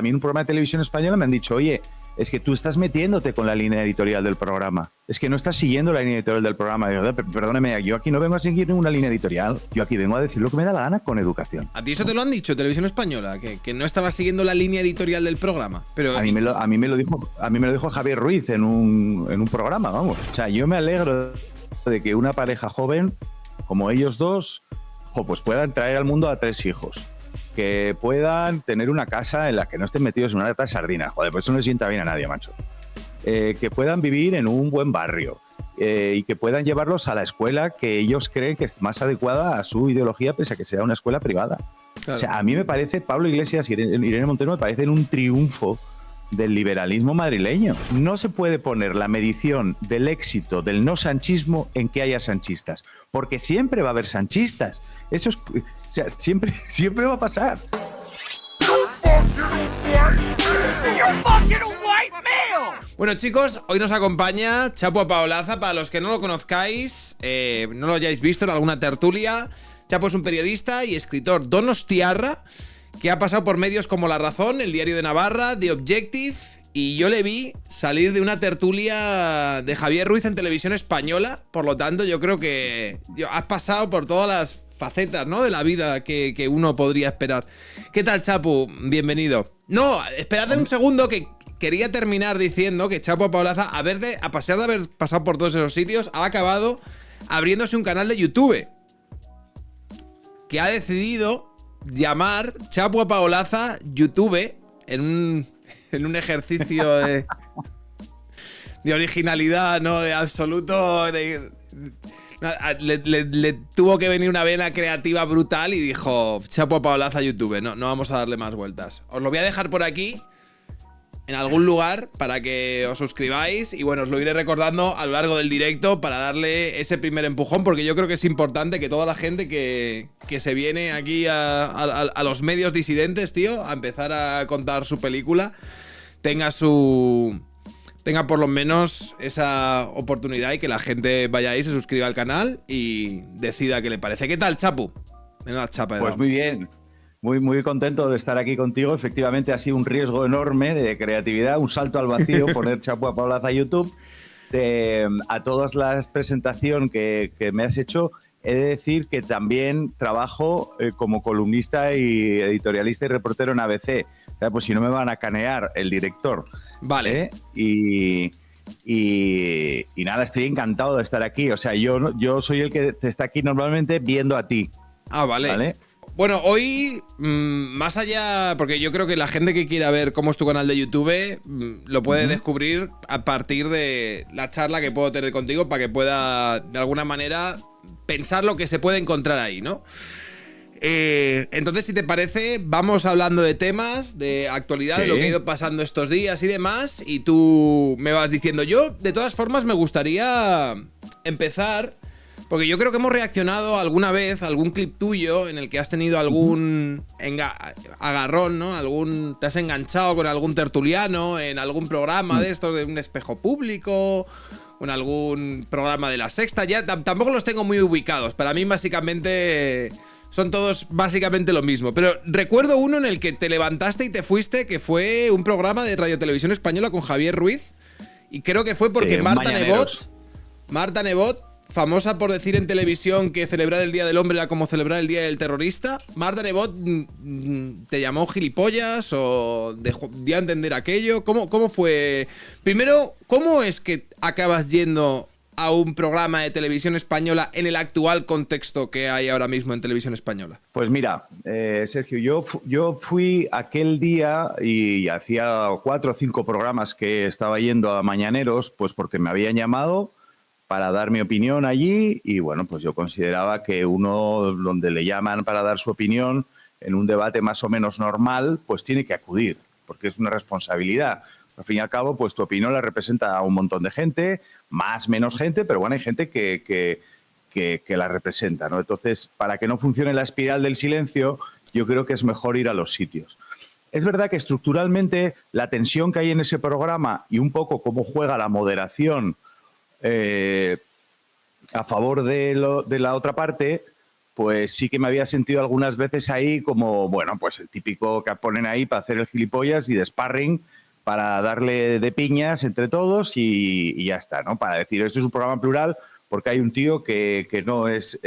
mí en un programa de televisión española me han dicho, oye, es que tú estás metiéndote con la línea editorial del programa. Es que no estás siguiendo la línea editorial del programa. Digo, perdóneme, yo aquí no vengo a seguir ninguna línea editorial. Yo aquí vengo a decir lo que me da la gana con educación. ¿A ti eso te lo han dicho, Televisión Española? Que no estabas siguiendo la línea editorial del programa. Pero a mí me lo dijo Javier Ruiz en un programa, vamos. O sea, yo me alegro de que una pareja joven, como ellos dos, pues puedan traer al mundo a 3 hijos. Que puedan tener una casa en la que no estén metidos en una lata de sardinas. Joder, pues eso no le sienta bien a nadie, macho. Que puedan vivir en un buen barrio y que puedan llevarlos a la escuela que ellos creen que es más adecuada a su ideología, pese a que sea una escuela privada. Claro. O sea, a mí me parece, Pablo Iglesias y Irene Montero me parecen un triunfo del liberalismo madrileño. No se puede poner la medición del éxito del no sanchismo en que haya sanchistas, porque siempre va a haber sanchistas. Eso es, o sea, siempre va a pasar. Bueno, chicos, hoy nos acompaña Chapu Apaolaza. Para los que no lo conozcáis, no lo hayáis visto en alguna tertulia, Chapu es un periodista y escritor donostiarra que ha pasado por medios como La Razón, El Diario de Navarra, The Objective, y yo le vi salir de una tertulia de Javier Ruiz en Televisión Española. Por lo tanto, yo creo que has pasado por todas las facetas, ¿no?, de la vida que uno podría esperar. ¿Qué tal, Chapu? Bienvenido. No, esperad un segundo, que quería terminar diciendo que Chapu Apaolaza, a pesar de haber pasado por todos esos sitios, ha acabado abriéndose un canal de YouTube que ha decidido llamar Chapu Apaolaza YouTube en un ejercicio de originalidad, ¿no?, de absoluto. Le tuvo que venir una vena creativa brutal y dijo: Chapu Apaolaza YouTube, no vamos a darle más vueltas. Os lo voy a dejar por aquí, en algún lugar, para que os suscribáis. Y bueno, os lo iré recordando a lo largo del directo para darle ese primer empujón, porque yo creo que es importante que toda la gente que se viene aquí a los medios disidentes, tío, a empezar a contar su película, tenga por lo menos esa oportunidad, y que la gente vaya ahí, se suscriba al canal y decida qué le parece. ¿Qué tal, Chapu? Menuda chapa. Pues muy bien. Muy contento de estar aquí contigo. Efectivamente ha sido un riesgo enorme de creatividad, un salto al vacío, poner Chapu Apaolaza a YouTube. A todas las presentaciones que me has hecho, he de decir que también trabajo como columnista y editorialista y reportero en ABC. O sea, pues si no me van a canear el director. Vale. Y nada, estoy encantado de estar aquí. O sea, yo soy el que te está aquí normalmente viendo a ti. Ah, vale. Bueno, hoy, más allá, porque yo creo que la gente que quiera ver cómo es tu canal de YouTube lo puede descubrir a partir de la charla que puedo tener contigo, para que pueda, de alguna manera, pensar lo que se puede encontrar ahí, ¿no? Entonces, si te parece, vamos hablando de temas, de actualidad, sí, de lo que ha ido pasando estos días y demás, y tú me vas diciendo. Yo, de todas formas, me gustaría empezar, porque yo creo que hemos reaccionado alguna vez a algún clip tuyo en el que has tenido algún agarrón, ¿no? Te has enganchado con algún tertuliano en algún programa de estos, de un espejo público, o en algún programa de La Sexta. Ya tampoco los tengo muy ubicados. Para mí, básicamente, son todos básicamente lo mismo. Pero recuerdo uno en el que te levantaste y te fuiste, que fue un programa de Radio Televisión Española con Javier Ruiz. Y creo que fue porque Marta Nebot, famosa por decir en televisión que celebrar el Día del Hombre era como celebrar el Día del Terrorista, Marta Nebot te llamó gilipollas o dio a entender aquello. ¿Cómo fue? Primero, ¿cómo es que acabas yendo a un programa de televisión española en el actual contexto que hay ahora mismo en televisión española? Pues mira, Sergio, yo fui aquel día y hacía 4 o 5 programas que estaba yendo a Mañaneros, pues porque me habían llamado para dar mi opinión allí, y bueno, pues yo consideraba que uno, donde le llaman para dar su opinión en un debate más o menos normal, pues tiene que acudir, porque es una responsabilidad. Al fin y al cabo, pues tu opinión la representa a un montón de gente, más, menos gente, pero bueno, hay gente que la representa, ¿no? Entonces, para que no funcione la espiral del silencio, yo creo que es mejor ir a los sitios. Es verdad que estructuralmente la tensión que hay en ese programa y un poco cómo juega la moderación a favor de la otra parte, pues sí que me había sentido algunas veces ahí como, bueno, pues el típico que ponen ahí para hacer el gilipollas y de sparring para darle de piñas entre todos y ya está, ¿no? Para decir, esto es un programa plural porque hay un tío que no es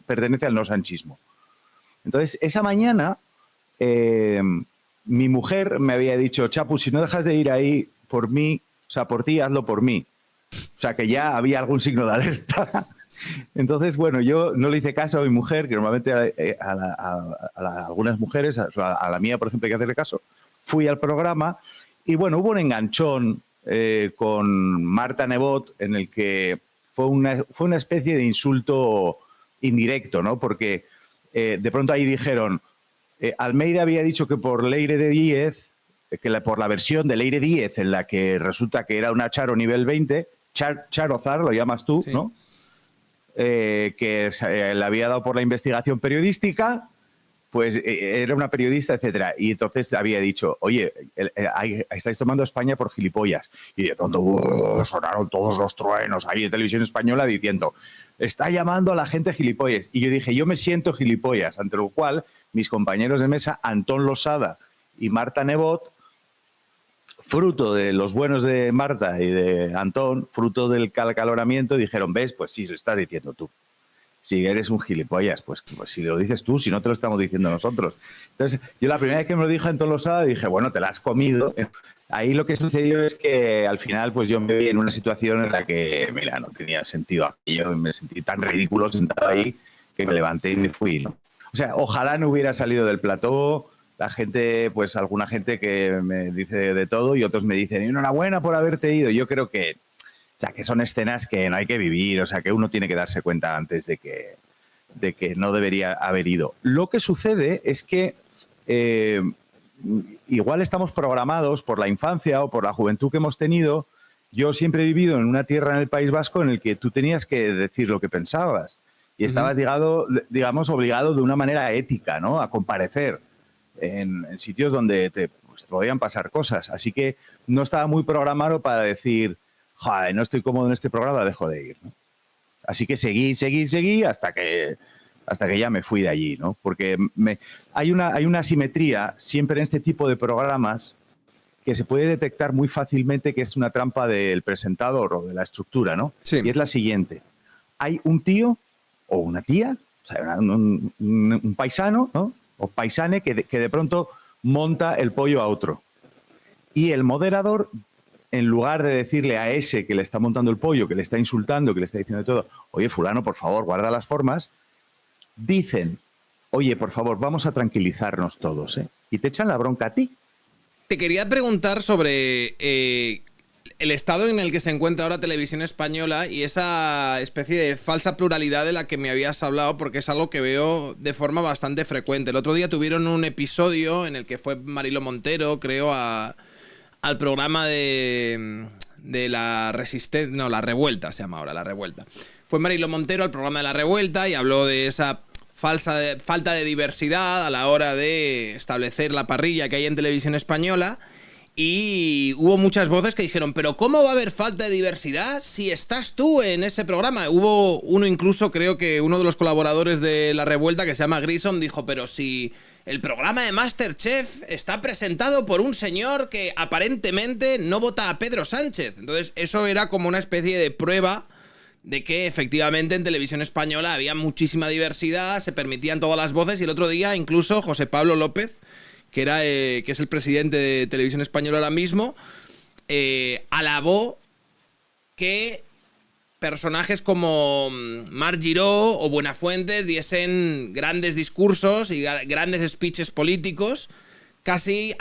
pertenece al no sanchismo. Entonces, esa mañana mi mujer me había dicho, Chapu, si no dejas de ir ahí por mí, o sea, por ti, hazlo por mí. O sea, que ya había algún signo de alerta. Entonces, bueno, yo no le hice caso a mi mujer, que normalmente algunas mujeres, a la mía, por ejemplo, hay que hacerle caso. Fui al programa y, bueno, hubo un enganchón con Marta Nebot en el que fue una especie de insulto indirecto, ¿no? Porque de pronto ahí dijeron, Almeida había dicho que por Leire de 10, por la versión de Leire 10 en la que resulta que era una Charo nivel 20, Charozar, lo llamas tú, sí, ¿no? Que le había dado por la investigación periodística, pues era una periodista, etcétera. Y entonces había dicho, oye, estáis tomando a España por gilipollas. Y de pronto sonaron todos los truenos ahí de Televisión Española diciendo, está llamando a la gente gilipollas. Y yo dije, yo me siento gilipollas, ante lo cual mis compañeros de mesa, Antón Losada y Marta Nebot, fruto de los buenos de Marta y de Antón, fruto del caloramiento, dijeron, ¿ves? Pues sí, lo estás diciendo tú. Si eres un gilipollas, pues si lo dices tú, si no te lo estamos diciendo nosotros. Entonces, yo la primera vez que me lo dijo Antón Losada, dije, bueno, te la has comido. Ahí lo que sucedió es que al final pues yo me vi en una situación en la que, mira, no tenía sentido aquello, me sentí tan ridículo sentado ahí que me levanté y me fui, ¿no? O sea, ojalá no hubiera salido del plató. La gente, pues alguna gente que me dice de todo y otros me dicen, enhorabuena por haberte ido. Yo creo que, o sea, que son escenas que no hay que vivir, o sea, que uno tiene que darse cuenta antes de que no debería haber ido. Lo que sucede es que igual estamos programados por la infancia o por la juventud que hemos tenido. Yo siempre he vivido en una tierra en el País Vasco en el que tú tenías que decir lo que pensabas y estabas, digamos, obligado de una manera ética, ¿no? A comparecer en sitios donde te podían pasar cosas. Así que no estaba muy programado para decir, joder, no estoy cómodo en este programa, dejo de ir, ¿no? Así que seguí hasta que ya me fui de allí, ¿no? Porque hay una asimetría siempre en este tipo de programas que se puede detectar muy fácilmente que es una trampa del presentador o de la estructura, ¿no? Sí. Y es la siguiente. Hay un tío o una tía, o sea, un paisano, ¿no? O paisane que de pronto monta el pollo a otro. Y el moderador, en lugar de decirle a ese que le está montando el pollo, que le está insultando, que le está diciendo todo, oye, fulano, por favor, guarda las formas, dicen, oye, por favor, vamos a tranquilizarnos todos, ¿eh? Y te echan la bronca a ti. Te quería preguntar sobre el estado en el que se encuentra ahora Televisión Española y esa especie de falsa pluralidad de la que me habías hablado, porque es algo que veo de forma bastante frecuente. El otro día tuvieron un episodio en el que fue Marilo Montero, creo, al programa de la Resistencia, no, La Revuelta se llama ahora, La Revuelta. Fue Marilo Montero al programa de La Revuelta y habló de esa falta de diversidad a la hora de establecer la parrilla que hay en Televisión Española. Y hubo muchas voces que dijeron, pero ¿cómo va a haber falta de diversidad si estás tú en ese programa? Hubo uno incluso, creo que uno de los colaboradores de La Revuelta, que se llama Grison, dijo, pero si el programa de MasterChef está presentado por un señor que aparentemente no vota a Pedro Sánchez. Entonces eso era como una especie de prueba de que efectivamente en Televisión Española había muchísima diversidad, se permitían todas las voces y el otro día incluso José Pablo López, que es el presidente de Televisión Española ahora mismo, alabó que personajes como Marc Giró o Buenafuente diesen grandes discursos y grandes speeches políticos, casi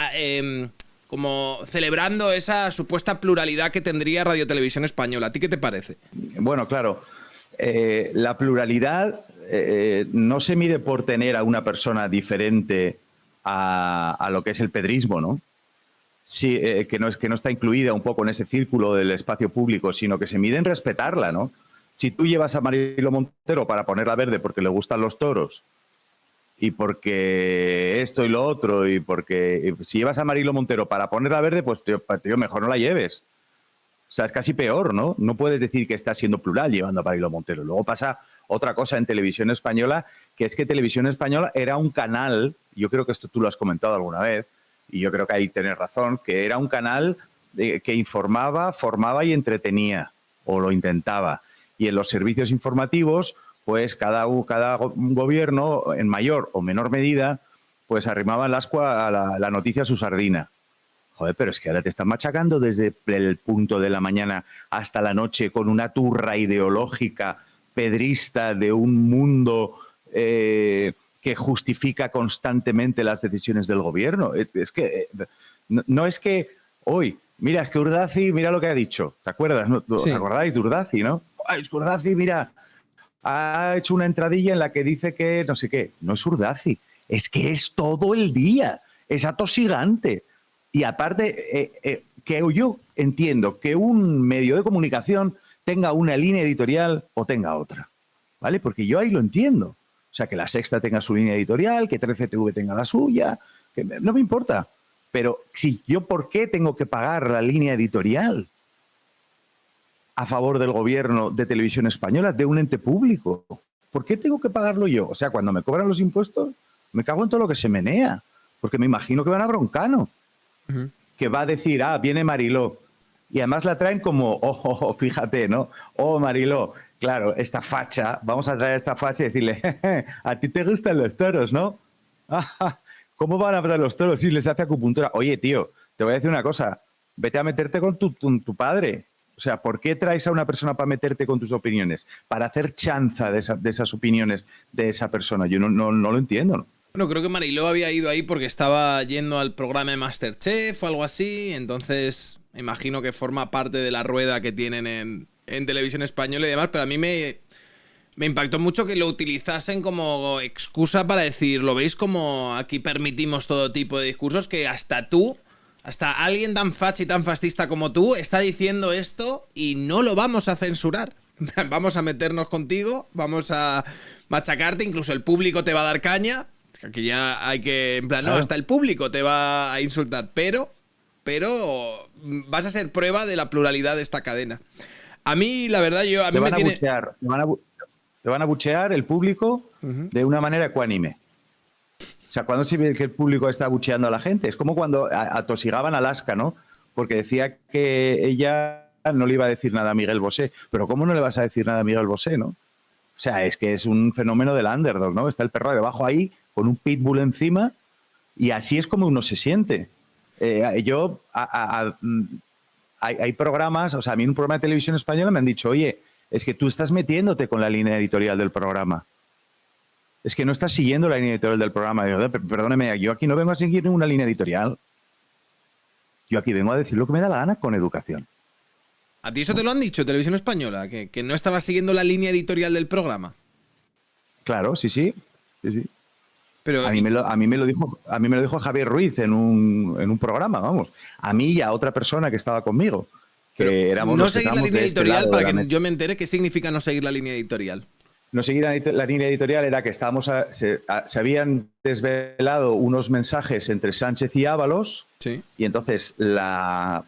como celebrando esa supuesta pluralidad que tendría Radio Televisión Española. ¿A ti qué te parece? Bueno, claro, la pluralidad no se mide por tener a una persona diferente a lo que es el pedrismo, ¿no? Sí, que no está incluida un poco en ese círculo del espacio público, sino que se mide en respetarla, ¿no? Si tú llevas a Marilo Montero para ponerla verde porque le gustan los toros y porque esto y lo otro y porque si llevas a Marilo Montero para ponerla verde, pues tío, mejor no la lleves. O sea, es casi peor, ¿no? No puedes decir que estás siendo plural llevando a Marilo Montero. Luego pasa otra cosa en Televisión Española, que es que Televisión Española era un canal, yo creo que esto tú lo has comentado alguna vez, y yo creo que ahí tienes razón, que era un canal que informaba, formaba y entretenía, o lo intentaba. Y en los servicios informativos, pues cada gobierno, en mayor o menor medida, pues arrimaba el ascua a la noticia a su sardina. Joder, pero es que ahora te están machacando desde el punto de la mañana hasta la noche con una turra ideológica pedrista de un mundo que justifica constantemente las decisiones del gobierno. Es que no es que hoy, mira, es que Urdazi, mira lo que ha dicho. ¿Te acuerdas? ¿No? ¿Os acordáis de Urdazi, no? Ay, es que Urdazi, mira, ha hecho una entradilla en la que dice que no sé qué. No es Urdazi, es que es todo el día, es atosigante. Y aparte, que yo entiendo que un medio de comunicación tenga una línea editorial o tenga otra, ¿vale? Porque yo ahí lo entiendo. O sea, que La Sexta tenga su línea editorial, que 13TV tenga la suya, que no me importa. Pero si yo, ¿por qué tengo que pagar la línea editorial a favor del gobierno de Televisión Española, de un ente público? ¿Por qué tengo que pagarlo yo? O sea, cuando me cobran los impuestos, me cago en todo lo que se menea, porque me imagino que van a Broncano, que va a decir, viene Mariló, y además la traen como, fíjate, ¿no? Mariló, claro, esta facha, vamos a traer esta facha y decirle, a ti te gustan los toros, ¿no? ¿Cómo van a ver los toros si les hace acupuntura? Oye, tío, te voy a decir una cosa, vete a meterte con tu padre. O sea, ¿por qué traes a una persona para meterte con tus opiniones? Para hacer chanza de esas opiniones de esa persona. Yo no lo entiendo, ¿no? Bueno, creo que Mariló había ido ahí porque estaba yendo al programa de MasterChef o algo así, entonces me imagino que forma parte de la rueda que tienen en Televisión Española y demás, pero a mí me impactó mucho que lo utilizasen como excusa para decir, ¿lo veis como aquí permitimos todo tipo de discursos? Que hasta alguien tan facha y tan fascista como tú está diciendo esto y no lo vamos a censurar. Vamos a meternos contigo, vamos a machacarte, incluso el público te va a dar caña. Aquí ya hay que, en plan, claro. No, hasta el público te va a insultar, pero vas a ser prueba de la pluralidad de esta cadena. A mí, la verdad, te van a buchear el público de una manera ecuánime. O sea, cuando se ve que el público está bucheando a la gente, es como cuando atosigaban a Alaska, ¿no? Porque decía que ella no le iba a decir nada a Miguel Bosé. Pero ¿cómo no le vas a decir nada a Miguel Bosé, no? O sea, es que es un fenómeno del underdog, ¿no? Está el perro debajo ahí, con un pitbull encima, y así es como uno se siente. Hay programas, o sea, a mí en un programa de Televisión Española me han dicho, oye, es que tú estás metiéndote con la línea editorial del programa. Es que no estás siguiendo la línea editorial del programa. Digo, perdóneme, yo aquí no vengo a seguir ninguna línea editorial. Yo aquí vengo a decir lo que me da la gana con educación. ¿A ti eso te lo han dicho, Televisión Española? ¿Que no estabas siguiendo la línea editorial del programa? Claro, sí. Pero a mí me lo dijo Javier Ruiz en un programa, vamos. A mí y a otra persona que estaba conmigo. Que éramos no seguir la línea editorial, para que yo me entere, ¿qué significa no seguir la línea editorial? No seguir la línea editorial era que se habían desvelado unos mensajes entre Sánchez y Ábalos, sí. Y entonces la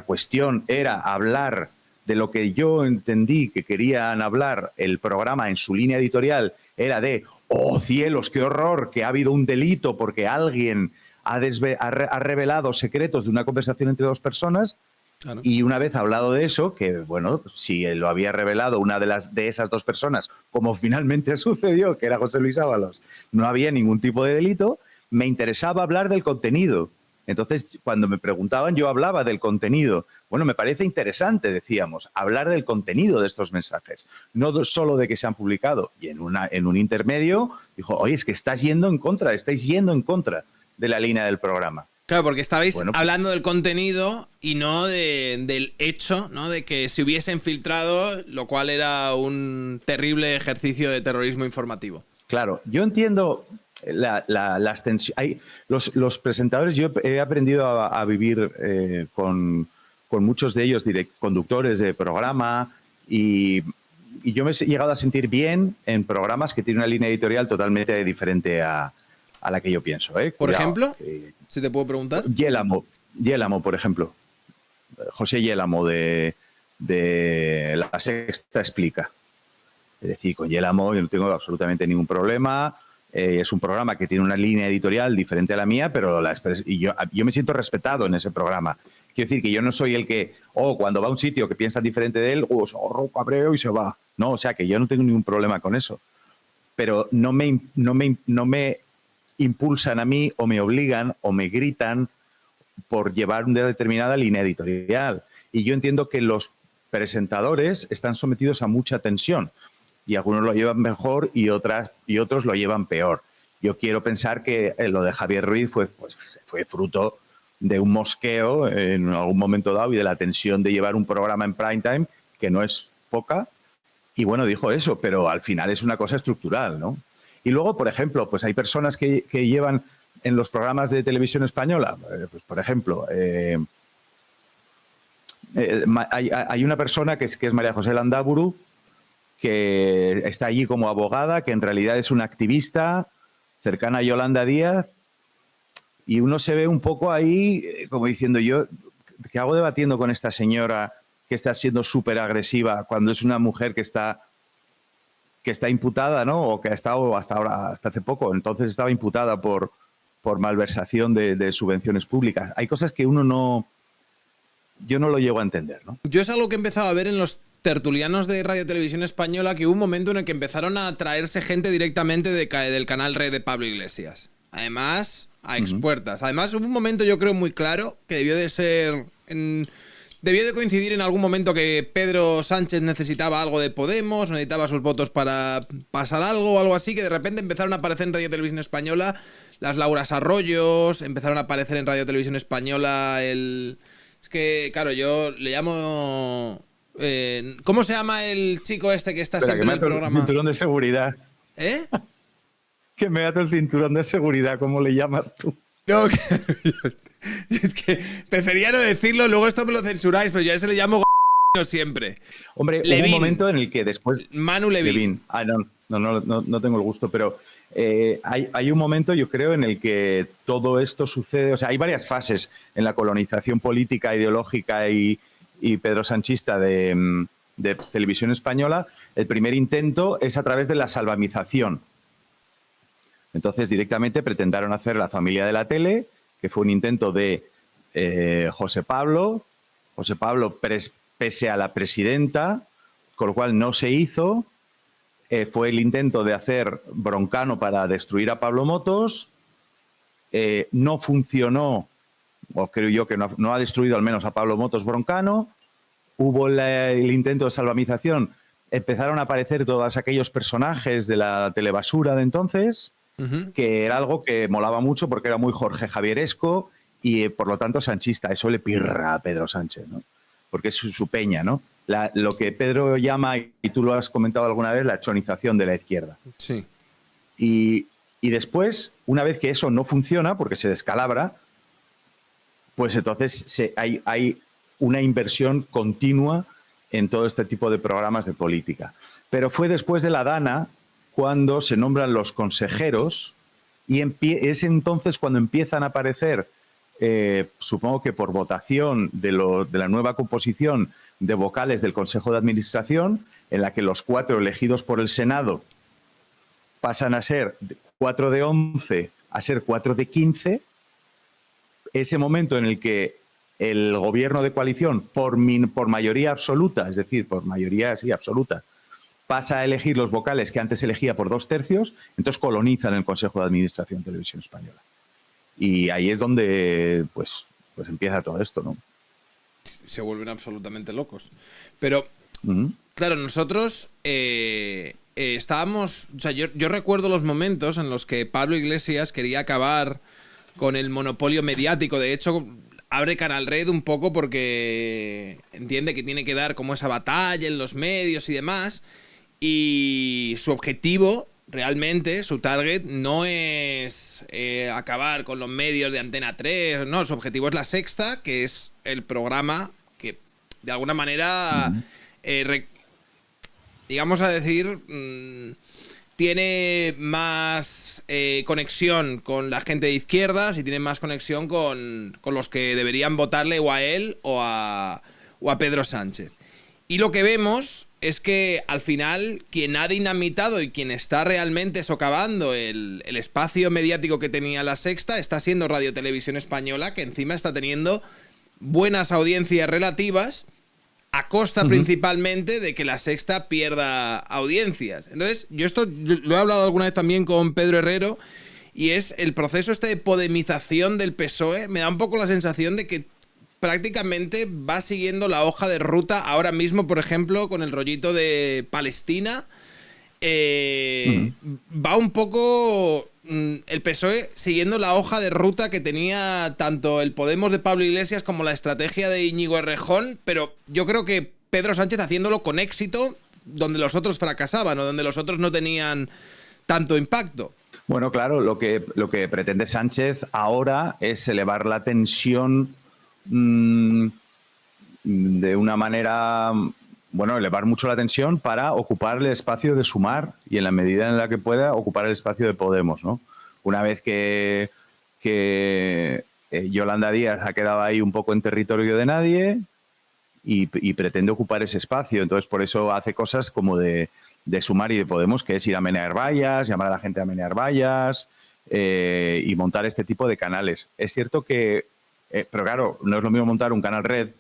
cuestión era hablar de lo que yo entendí que querían hablar el programa en su línea editorial, era de, ¡oh cielos, qué horror, que ha habido un delito porque alguien ha revelado secretos de una conversación entre dos personas! Claro. Y una vez hablado de eso, que bueno, si lo había revelado una de esas dos personas, como finalmente sucedió, que era José Luis Ábalos, no había ningún tipo de delito, me interesaba hablar del contenido. Entonces, cuando me preguntaban, yo hablaba del contenido. Bueno, me parece interesante, decíamos, hablar del contenido de estos mensajes, no solo de que se han publicado. Y en un intermedio dijo, oye, es que estáis yendo en contra de la línea del programa. Claro, porque estabais hablando del contenido y no del hecho, ¿no? De que se hubiesen filtrado, lo cual era un terrible ejercicio de terrorismo informativo. Claro, yo entiendo las tensiones. Los presentadores, yo he aprendido a vivir con muchos de ellos, conductores de programa, y yo me he llegado a sentir bien en programas que tienen una línea editorial totalmente diferente a la que yo pienso. Por ejemplo, si te puedo preguntar. Yélamo, por ejemplo. José Yélamo de La Sexta Explica. Es decir, con Yelamo yo no tengo absolutamente ningún problema. Es un programa que tiene una línea editorial diferente a la mía, pero y yo me siento respetado en ese programa. Quiero decir que yo no soy el que, cuando va a un sitio que piensa diferente de él, cabreo y se va. No, o sea, que yo no tengo ningún problema con eso. Pero no me impulsan a mí o me obligan o me gritan por llevar una determinada línea editorial. Y yo entiendo que los presentadores están sometidos a mucha tensión y algunos lo llevan mejor y otros lo llevan peor. Yo quiero pensar que lo de Javier Ruiz fue fruto de un mosqueo en algún momento dado y de la tensión de llevar un programa en prime time, que no es poca. Y bueno, dijo eso, pero al final es una cosa estructural, ¿no? Y luego, por ejemplo, pues hay personas que llevan en los programas de televisión española, pues por ejemplo, hay una persona que es María José Landaburu, que está allí como abogada, que en realidad es una activista cercana a Yolanda Díaz, y uno se ve un poco ahí como diciendo, yo, ¿qué hago debatiendo con esta señora que está siendo súper agresiva cuando es una mujer que está imputada, ¿no? O que ha estado hasta hace poco, entonces estaba imputada por malversación de subvenciones públicas. Hay cosas que yo no lo llego a entender, ¿no? Yo es algo que he empezado a ver en los tertulianos de Radio Televisión Española, que hubo un momento en el que empezaron a traerse gente directamente del canal Red de Pablo Iglesias. Además, a expuertas. Además, hubo un momento, yo creo, muy claro, que debió de coincidir en algún momento que Pedro Sánchez necesitaba algo de Podemos, necesitaba sus votos para pasar algo o algo así, que de repente empezaron a aparecer en Radio Televisión Española las Lauras Arroyos, empezaron a aparecer en Radio Televisión Española Es que, claro, yo le llamo... ¿cómo se llama el chico este que está siempre en el programa? El cinturón de seguridad. ¿Eh? Que me ato el cinturón de seguridad, ¿cómo le llamas tú? No, es que prefería no decirlo, luego esto me lo censuráis, pero yo a ese le llamo siempre. Hombre, Levin. Hubo un momento en el que después... Manu Levin. No tengo el gusto, pero hay un momento, yo creo, en el que todo esto sucede. O sea, hay varias fases en la colonización política, ideológica y pedrosanchista de Televisión Española. El primer intento es a través de la salvamización. Entonces, directamente pretendieron hacer La familia de la tele, que fue un intento de José Pablo. José Pablo, pese a la presidenta, con lo cual no se hizo. Fue el intento de hacer Broncano para destruir a Pablo Motos. No funcionó, o creo yo que no ha destruido al menos a Pablo Motos Broncano. Hubo el intento de salvamización. Empezaron a aparecer todos aquellos personajes de la telebasura de entonces, que era algo que molaba mucho porque era muy Jorge Javieresco y por lo tanto sanchista. Eso le pirra a Pedro Sánchez, ¿no? Porque es su peña, ¿no? Lo que Pedro llama, y tú lo has comentado alguna vez, la chonización de la izquierda. Sí. Y después, una vez que eso no funciona, porque se descalabra, pues entonces hay una inversión continua en todo este tipo de programas de política. Pero fue después de la Dana cuando se nombran los consejeros y es entonces cuando empiezan a aparecer, supongo que por votación de la nueva composición de vocales del Consejo de Administración, en la que los 4 elegidos por el Senado pasan a ser 4 de 11 a ser 4 de 15, ese momento en el que el gobierno de coalición, por mayoría absoluta, es decir, por mayoría absoluta, pasa a elegir los vocales que antes elegía por 2/3, entonces colonizan el Consejo de Administración de Televisión Española. Y ahí es donde pues empieza todo esto, ¿no? Se vuelven absolutamente locos. Pero, claro, nosotros estábamos... O sea, yo recuerdo los momentos en los que Pablo Iglesias quería acabar con el monopolio mediático. De hecho, abre Canal Red un poco porque entiende que tiene que dar como esa batalla en los medios y demás. Y su objetivo, realmente, su target, no es acabar con los medios de Antena 3. No, su objetivo es La Sexta, que es el programa que, de alguna manera, digamos a decir, tiene más conexión con la gente de izquierdas y tiene más conexión con los que deberían votarle o a él o a Pedro Sánchez. Y lo que vemos es que al final quien ha dinamitado y quien está realmente socavando el espacio mediático que tenía La Sexta está siendo Radio Televisión Española, que encima está teniendo buenas audiencias relativas a costa principalmente de que La Sexta pierda audiencias. Entonces, yo lo he hablado alguna vez también con Pedro Herrero, y es el proceso este de podemización del PSOE. Me da un poco la sensación de que prácticamente va siguiendo la hoja de ruta ahora mismo, por ejemplo, con el rollito de Palestina. Va un poco el PSOE siguiendo la hoja de ruta que tenía tanto el Podemos de Pablo Iglesias como la estrategia de Íñigo Errejón, pero yo creo que Pedro Sánchez haciéndolo con éxito donde los otros fracasaban o donde los otros no tenían tanto impacto. Bueno, claro, lo que pretende Sánchez ahora es elevar la tensión de una manera, bueno, elevar mucho la tensión para ocupar el espacio de Sumar y en la medida en la que pueda ocupar el espacio de Podemos, ¿no? Una vez que Yolanda Díaz ha quedado ahí un poco en territorio de nadie y pretende ocupar ese espacio, entonces por eso hace cosas como de Sumar y de Podemos, que es ir a menear vallas, llamar a la gente a menear vallas y montar este tipo de canales. Es cierto que pero claro, no es lo mismo montar un canal Red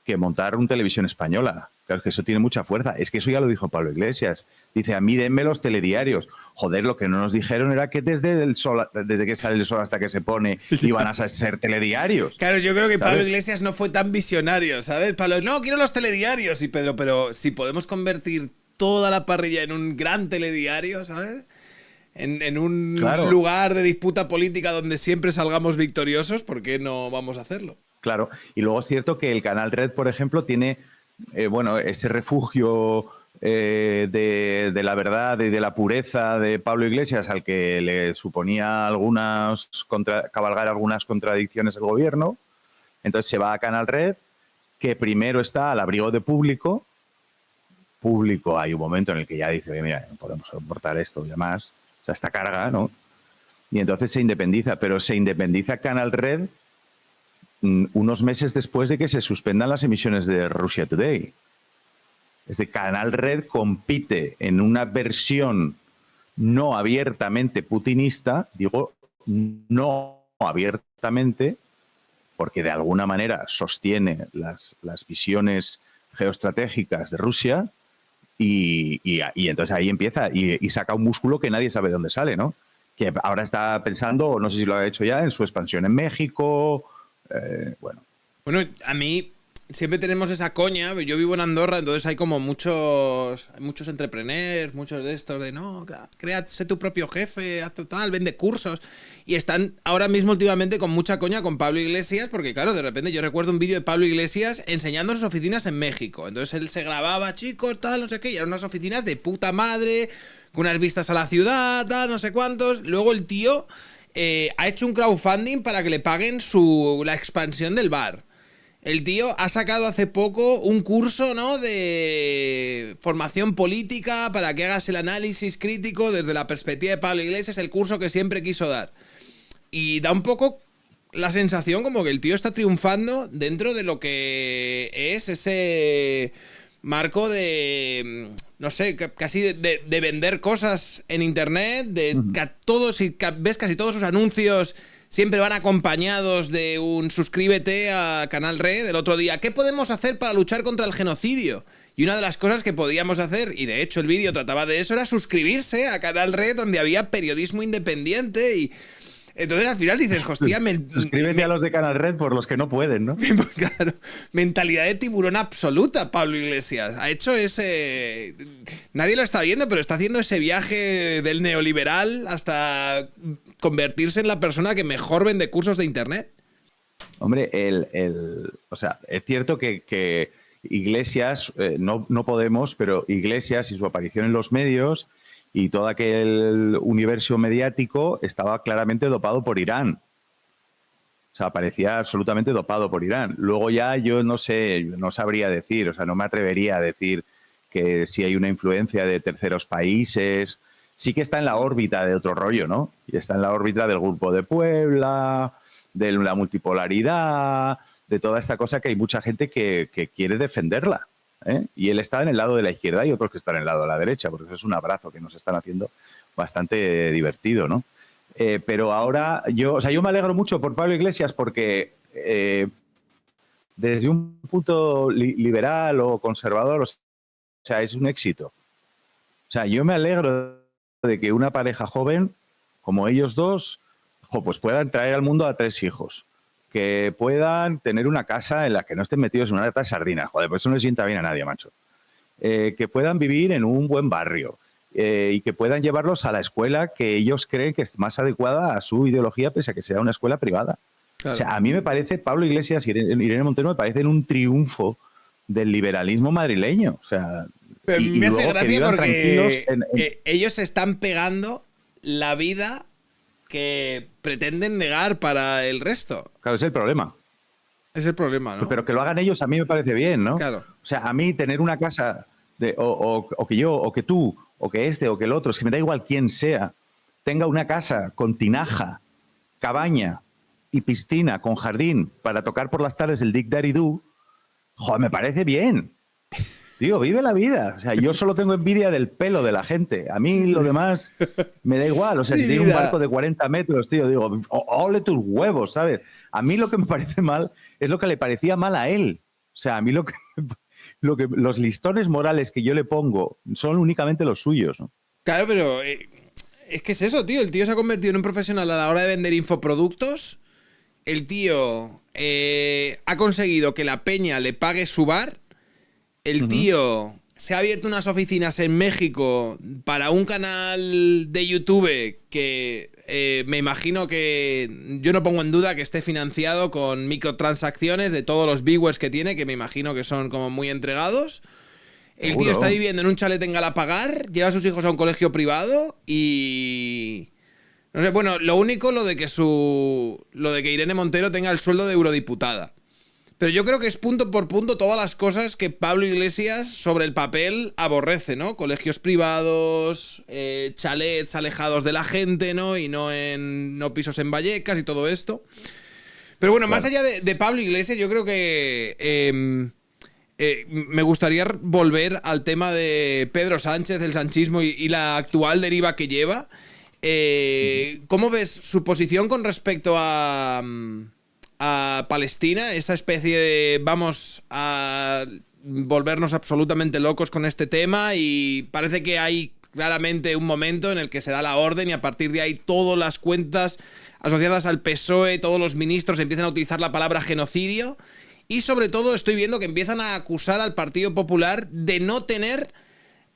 que montar una televisión española. Claro, es que eso tiene mucha fuerza. Es que eso ya lo dijo Pablo Iglesias. Dice, a mí denme los telediarios. Joder, lo que no nos dijeron era que desde que sale el sol hasta que se pone iban a ser telediarios. Claro, yo creo que ¿sabes? Pablo Iglesias no fue tan visionario, ¿sabes? Pablo, no, quiero los telediarios. Y Pedro, pero si podemos convertir toda la parrilla en un gran telediario, ¿sabes? En un lugar de disputa política donde siempre salgamos victoriosos, ¿por qué no vamos a hacerlo? Claro, y luego es cierto que el canal Red, por ejemplo, tiene ese refugio de la verdad y de la pureza de Pablo Iglesias, al que le suponía cabalgar algunas contradicciones el gobierno. Entonces se va a Canal Red, que primero está al abrigo de público. Hay un momento en el que ya dice, mira, no podemos soportar esto y demás. O sea, esta carga, ¿no? Y entonces se independiza, pero se independiza Canal Red unos meses después de que se suspendan las emisiones de Russia Today. Canal Red compite en una versión no abiertamente putinista, digo no abiertamente, porque de alguna manera sostiene las visiones geoestratégicas de Rusia. Y entonces ahí empieza y saca un músculo que nadie sabe de dónde sale, ¿no? Que ahora está pensando, no sé si lo ha hecho ya, en su expansión en México. Bueno, a mí siempre tenemos esa coña. Yo vivo en Andorra, entonces hay como muchos entrepreneurs, muchos de estos de no, sé tu propio jefe, haz total, vende cursos. Y están ahora mismo últimamente con mucha coña con Pablo Iglesias, porque claro, de repente yo recuerdo un vídeo de Pablo Iglesias enseñando sus oficinas en México. Entonces él se grababa, chicos, tal, no sé qué, y eran unas oficinas de puta madre, con unas vistas a la ciudad, tal, no sé cuántos. Luego el tío ha hecho un crowdfunding para que le paguen la expansión del bar. El tío ha sacado hace poco un curso, ¿no?, de formación política para que hagas el análisis crítico desde la perspectiva de Pablo Iglesias, el curso que siempre quiso dar. Y da un poco la sensación como que el tío está triunfando dentro de lo que es ese marco de, no sé, casi de vender cosas en internet, de que ves casi todos sus anuncios siempre van acompañados de un suscríbete a Canal Red. El otro día, ¿qué podemos hacer para luchar contra el genocidio? Y una de las cosas que podíamos hacer, y de hecho el vídeo trataba de eso, era suscribirse a Canal Red, donde había periodismo independiente. Y entonces al final dices, hostia, suscríbete a los de Canal Red por los que no pueden, ¿no? Claro, mentalidad de tiburón absoluta, Pablo Iglesias. Ha hecho ese... Nadie lo está viendo, pero está haciendo ese viaje del neoliberal hasta convertirse en la persona que mejor vende cursos de internet. Hombre, o sea, es cierto que Iglesias, no Podemos, pero Iglesias y su aparición en los medios y todo aquel universo mediático estaba claramente dopado por Irán. O sea, parecía absolutamente dopado por Irán. Luego ya yo no sé, no sabría decir, o sea, no me atrevería a decir que si hay una influencia de terceros países. Sí que está en la órbita de otro rollo, ¿no? Y está en la órbita del Grupo de Puebla, de la multipolaridad, de toda esta cosa que hay mucha gente que quiere defenderla. ¿eh? Y él está en el lado de la izquierda y otros que están en el lado de la derecha, porque eso es un abrazo que nos están haciendo bastante divertido, ¿no? Pero ahora yo me alegro mucho por Pablo Iglesias porque desde un punto liberal o conservador, o sea, es un éxito. O sea, yo me alegro de que una pareja joven como ellos dos, pues puedan traer al mundo a 3 hijos, que puedan tener una casa en la que no estén metidos en una lata de sardinas. Joder, pues eso no le sienta bien a nadie, macho. Que puedan vivir en un buen barrio y que puedan llevarlos a la escuela que ellos creen que es más adecuada a su ideología, pese a que sea una escuela privada. Claro. O sea, a mí me parece, Pablo Iglesias y Irene Montero me parecen un triunfo del liberalismo madrileño. O sea, pero me hace gracia porque ellos se están pegando la vida que pretenden negar para el resto. Claro, es el problema. Es el problema, ¿no? Pero que lo hagan ellos a mí me parece bien, ¿no? Claro. O sea, a mí tener una casa, o que yo, o que tú, o que este, o que el otro, es que me da igual quién sea, tenga una casa con tinaja, cabaña y piscina con jardín para tocar por las tardes el Dick Daddy Do, joder, me parece bien. Tío, vive la vida. O sea, yo solo tengo envidia del pelo de la gente. A mí lo demás me da igual. O sea, si tiene un barco de 40 metros, tío, digo, ole tus huevos, ¿sabes? A mí lo que me parece mal es lo que le parecía mal a él. O sea, a mí los listones morales que yo le pongo son únicamente los suyos, ¿no? Claro, pero es que es eso, tío. El tío se ha convertido en un profesional a la hora de vender infoproductos. El tío ha conseguido que la peña le pague su bar. El tío se ha abierto unas oficinas en México para un canal de YouTube que me imagino que yo no pongo en duda que esté financiado con microtransacciones de todos los viewers que tiene, que me imagino que son como muy entregados. El tío está viviendo en un chalet en Galapagar, lleva a sus hijos a un colegio privado y... No sé, bueno, lo único, lo de que Irene Montero tenga el sueldo de eurodiputada. Pero yo creo que es punto por punto todas las cosas que Pablo Iglesias sobre el papel aborrece, ¿no? Colegios privados, chalets alejados de la gente, ¿no? Y no pisos en Vallecas y todo esto. Pero bueno, más allá de Pablo Iglesias, yo creo que me gustaría volver al tema de Pedro Sánchez, el sanchismo y la actual deriva que lleva. ¿Cómo ves su posición con respecto a Palestina, esta especie de vamos a volvernos absolutamente locos con este tema? Y parece que hay claramente un momento en el que se da la orden y a partir de ahí todas las cuentas asociadas al PSOE, todos los ministros empiezan a utilizar la palabra genocidio y sobre todo estoy viendo que empiezan a acusar al Partido Popular de no tener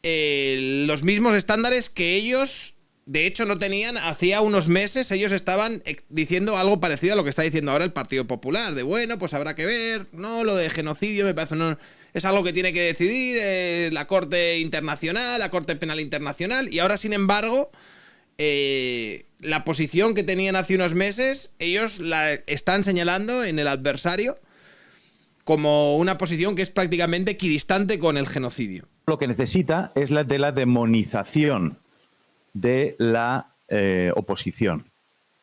los mismos estándares que ellos... De hecho, no tenían, hacía unos meses ellos estaban diciendo algo parecido a lo que está diciendo ahora el Partido Popular, de bueno, pues habrá que ver, no, lo de genocidio me parece no, es algo que tiene que decidir la Corte Internacional, la Corte Penal Internacional, y ahora, sin embargo, la posición que tenían hace unos meses, ellos la están señalando en el adversario como una posición que es prácticamente equidistante con el genocidio. Lo que necesita es la de la demonización de la oposición.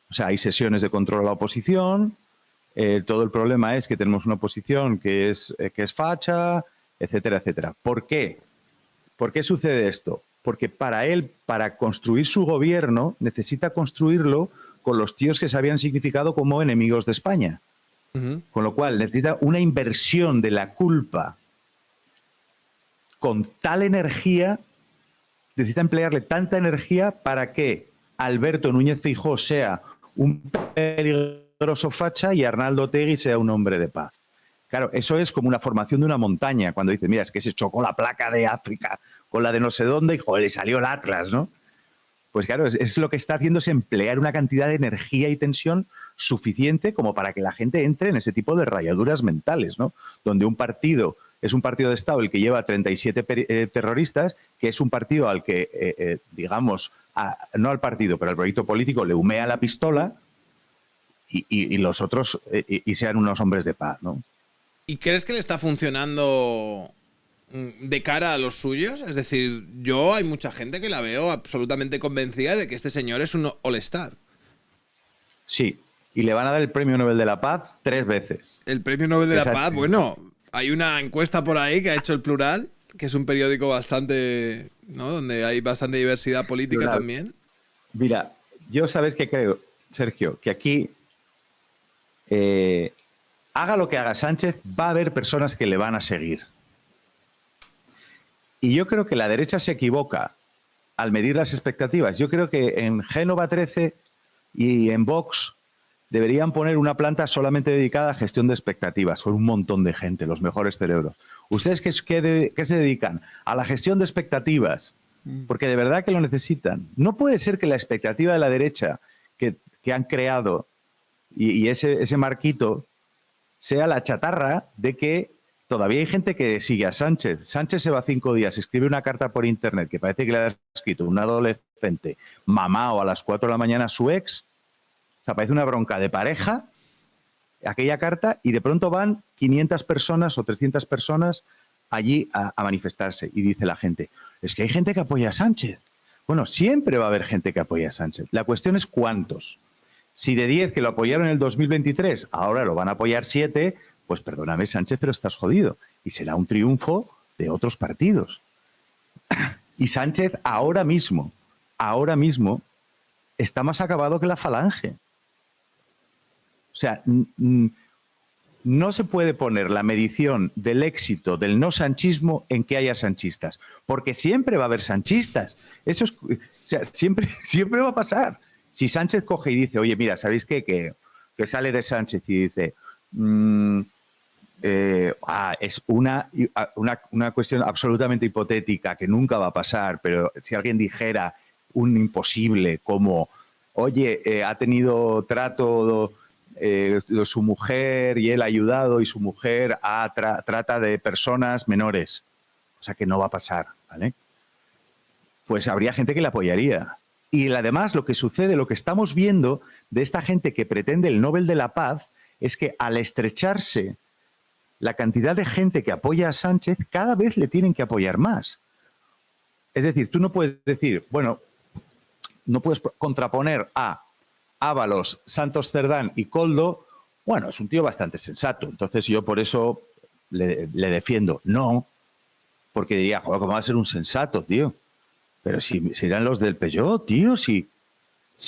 O sea, hay sesiones de control a la oposición, todo el problema es que tenemos una oposición que es facha, etcétera, etcétera. ¿Por qué? ¿Por qué sucede esto? Porque para él, para construir su gobierno, necesita construirlo con los tíos que se habían significado como enemigos de España. Con lo cual, necesita una inversión de la culpa con tal energía. Necesita emplearle tanta energía para que Alberto Núñez Feijóo sea un peligroso facha y Arnaldo Otegi sea un hombre de paz. Claro, eso es como una formación de una montaña, cuando dices, mira, es que se chocó la placa de África con la de no sé dónde y joder, le salió el Atlas, ¿no? Pues claro, es lo que está haciendo es emplear una cantidad de energía y tensión suficiente como para que la gente entre en ese tipo de rayaduras mentales, ¿no? Donde un partido... Es un partido de Estado el que lleva 37 terroristas, que es un partido al que, digamos, no al partido, pero al proyecto político le humea la pistola y los otros y sean unos hombres de paz, ¿no? ¿Y crees que le está funcionando de cara a los suyos? Es decir, hay mucha gente que la veo absolutamente convencida de que este señor es un all-star. Sí, y le van a dar el Premio Nobel de la Paz 3 veces. El Premio Nobel de la Paz, bueno... Hay una encuesta por ahí que ha hecho El Plural, que es un periódico bastante, ¿no? Donde hay bastante diversidad política Plural. también. Mira, yo sabes qué creo, Sergio, que aquí haga lo que haga Sánchez, va a haber personas que le van a seguir. Y yo creo que la derecha se equivoca al medir las expectativas. Yo creo que en Génova 13 y en Vox deberían poner una planta solamente dedicada a gestión de expectativas. Son un montón de gente, los mejores cerebros. ¿Ustedes qué se dedican? A la gestión de expectativas, porque de verdad que lo necesitan. No puede ser que la expectativa de la derecha que han creado y ese marquito sea la chatarra de que todavía hay gente que sigue a Sánchez. Sánchez se va 5 días, escribe una carta por internet que parece que le ha escrito un adolescente mamao a las 4 de la mañana a su ex. O sea, parece una bronca de pareja, aquella carta, y de pronto van 500 personas o 300 personas allí a manifestarse. Y dice la gente, es que hay gente que apoya a Sánchez. Bueno, siempre va a haber gente que apoya a Sánchez. La cuestión es cuántos. Si de 10 que lo apoyaron en el 2023, ahora lo van a apoyar 7, pues perdóname, Sánchez, pero estás jodido. Y será un triunfo de otros partidos. Y Sánchez ahora mismo, está más acabado que la Falange. O sea, no se puede poner la medición del éxito del no sanchismo en que haya sanchistas, porque siempre va a haber sanchistas. Eso es, o sea, siempre va a pasar. Si Sánchez coge y dice, oye, mira, ¿sabéis qué? Que sale de Sánchez y dice, es una cuestión absolutamente hipotética que nunca va a pasar, pero si alguien dijera un imposible como, oye, ha tenido trato de su mujer y él ha ayudado y su mujer trata de personas menores, o sea que no va a pasar, ¿vale? Pues habría gente que le apoyaría. Y además lo que sucede, lo que estamos viendo de esta gente que pretende el Nobel de la Paz es que al estrecharse la cantidad de gente que apoya a Sánchez, cada vez le tienen que apoyar más. Es decir, tú no puedes decir, bueno, no puedes contraponer a Ábalos, Santos Cerdán y Koldo, bueno, es un tío bastante sensato, entonces yo por eso le defiendo. No, porque diría, joder, ¿cómo va a ser un sensato, tío? Pero si eran los del Peugeot, tío, si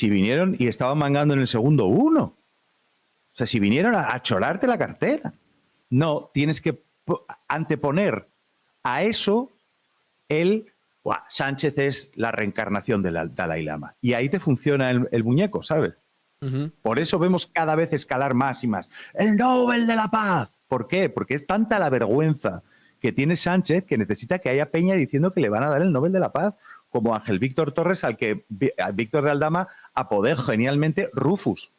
vinieron y estaban mangando en el segundo uno. O sea, si vinieron a cholarte la cartera. No, tienes que anteponer a eso Sánchez es la reencarnación del Dalai Lama. Y ahí te funciona el muñeco, ¿sabes? Uh-huh. Por eso vemos cada vez escalar más y más. ¡El Nobel de la Paz! ¿Por qué? Porque es tanta la vergüenza que tiene Sánchez que necesita que haya peña diciendo que le van a dar el Nobel de la Paz, como Ángel Víctor Torres, al que Víctor de Aldama apodó genialmente Rufus.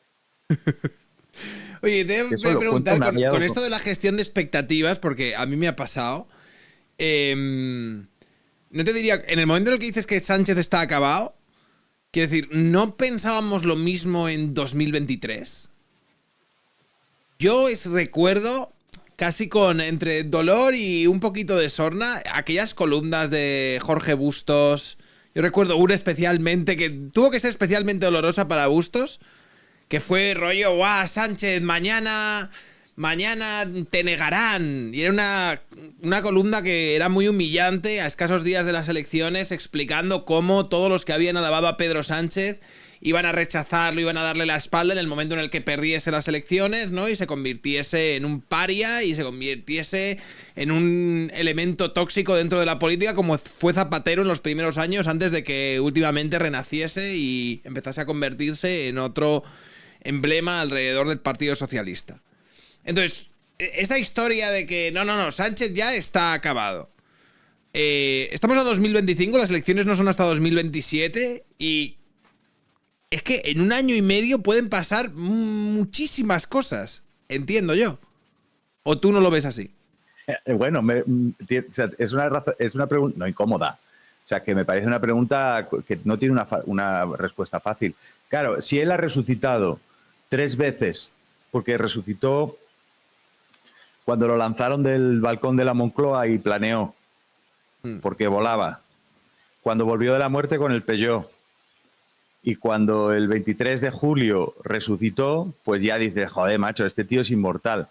Oye, te voy a preguntar, con esto de la gestión de expectativas, porque a mí me ha pasado, no te diría, en el momento en el que dices que Sánchez está acabado, quiero decir, ¿no pensábamos lo mismo en 2023? Yo recuerdo, casi con entre dolor y un poquito de sorna, aquellas columnas de Jorge Bustos. Yo recuerdo una especialmente que tuvo que ser especialmente dolorosa para Bustos, que fue rollo, ¡guau, Sánchez, mañana te negarán! Y era una columna que era muy humillante a escasos días de las elecciones, explicando cómo todos los que habían alabado a Pedro Sánchez iban a rechazarlo, iban a darle la espalda en el momento en el que perdiese las elecciones, ¿no? Y se convirtiese en un paria y se convirtiese en un elemento tóxico dentro de la política, como fue Zapatero en los primeros años, antes de que últimamente renaciese y empezase a convertirse en otro emblema alrededor del Partido Socialista. Entonces, esta historia de que no, Sánchez ya está acabado. Estamos a 2025, las elecciones no son hasta 2027 y es que en un año y medio pueden pasar muchísimas cosas, entiendo yo. ¿O tú no lo ves así? Bueno, es una pregunta no incómoda. O sea, que me parece una pregunta que no tiene una respuesta fácil. Claro, si él ha resucitado 3 veces, porque resucitó cuando lo lanzaron del balcón de la Moncloa y planeó, porque volaba. Cuando volvió de la muerte con el Peugeot. Y cuando el 23 de julio resucitó, pues ya dices, joder, macho, este tío es inmortal.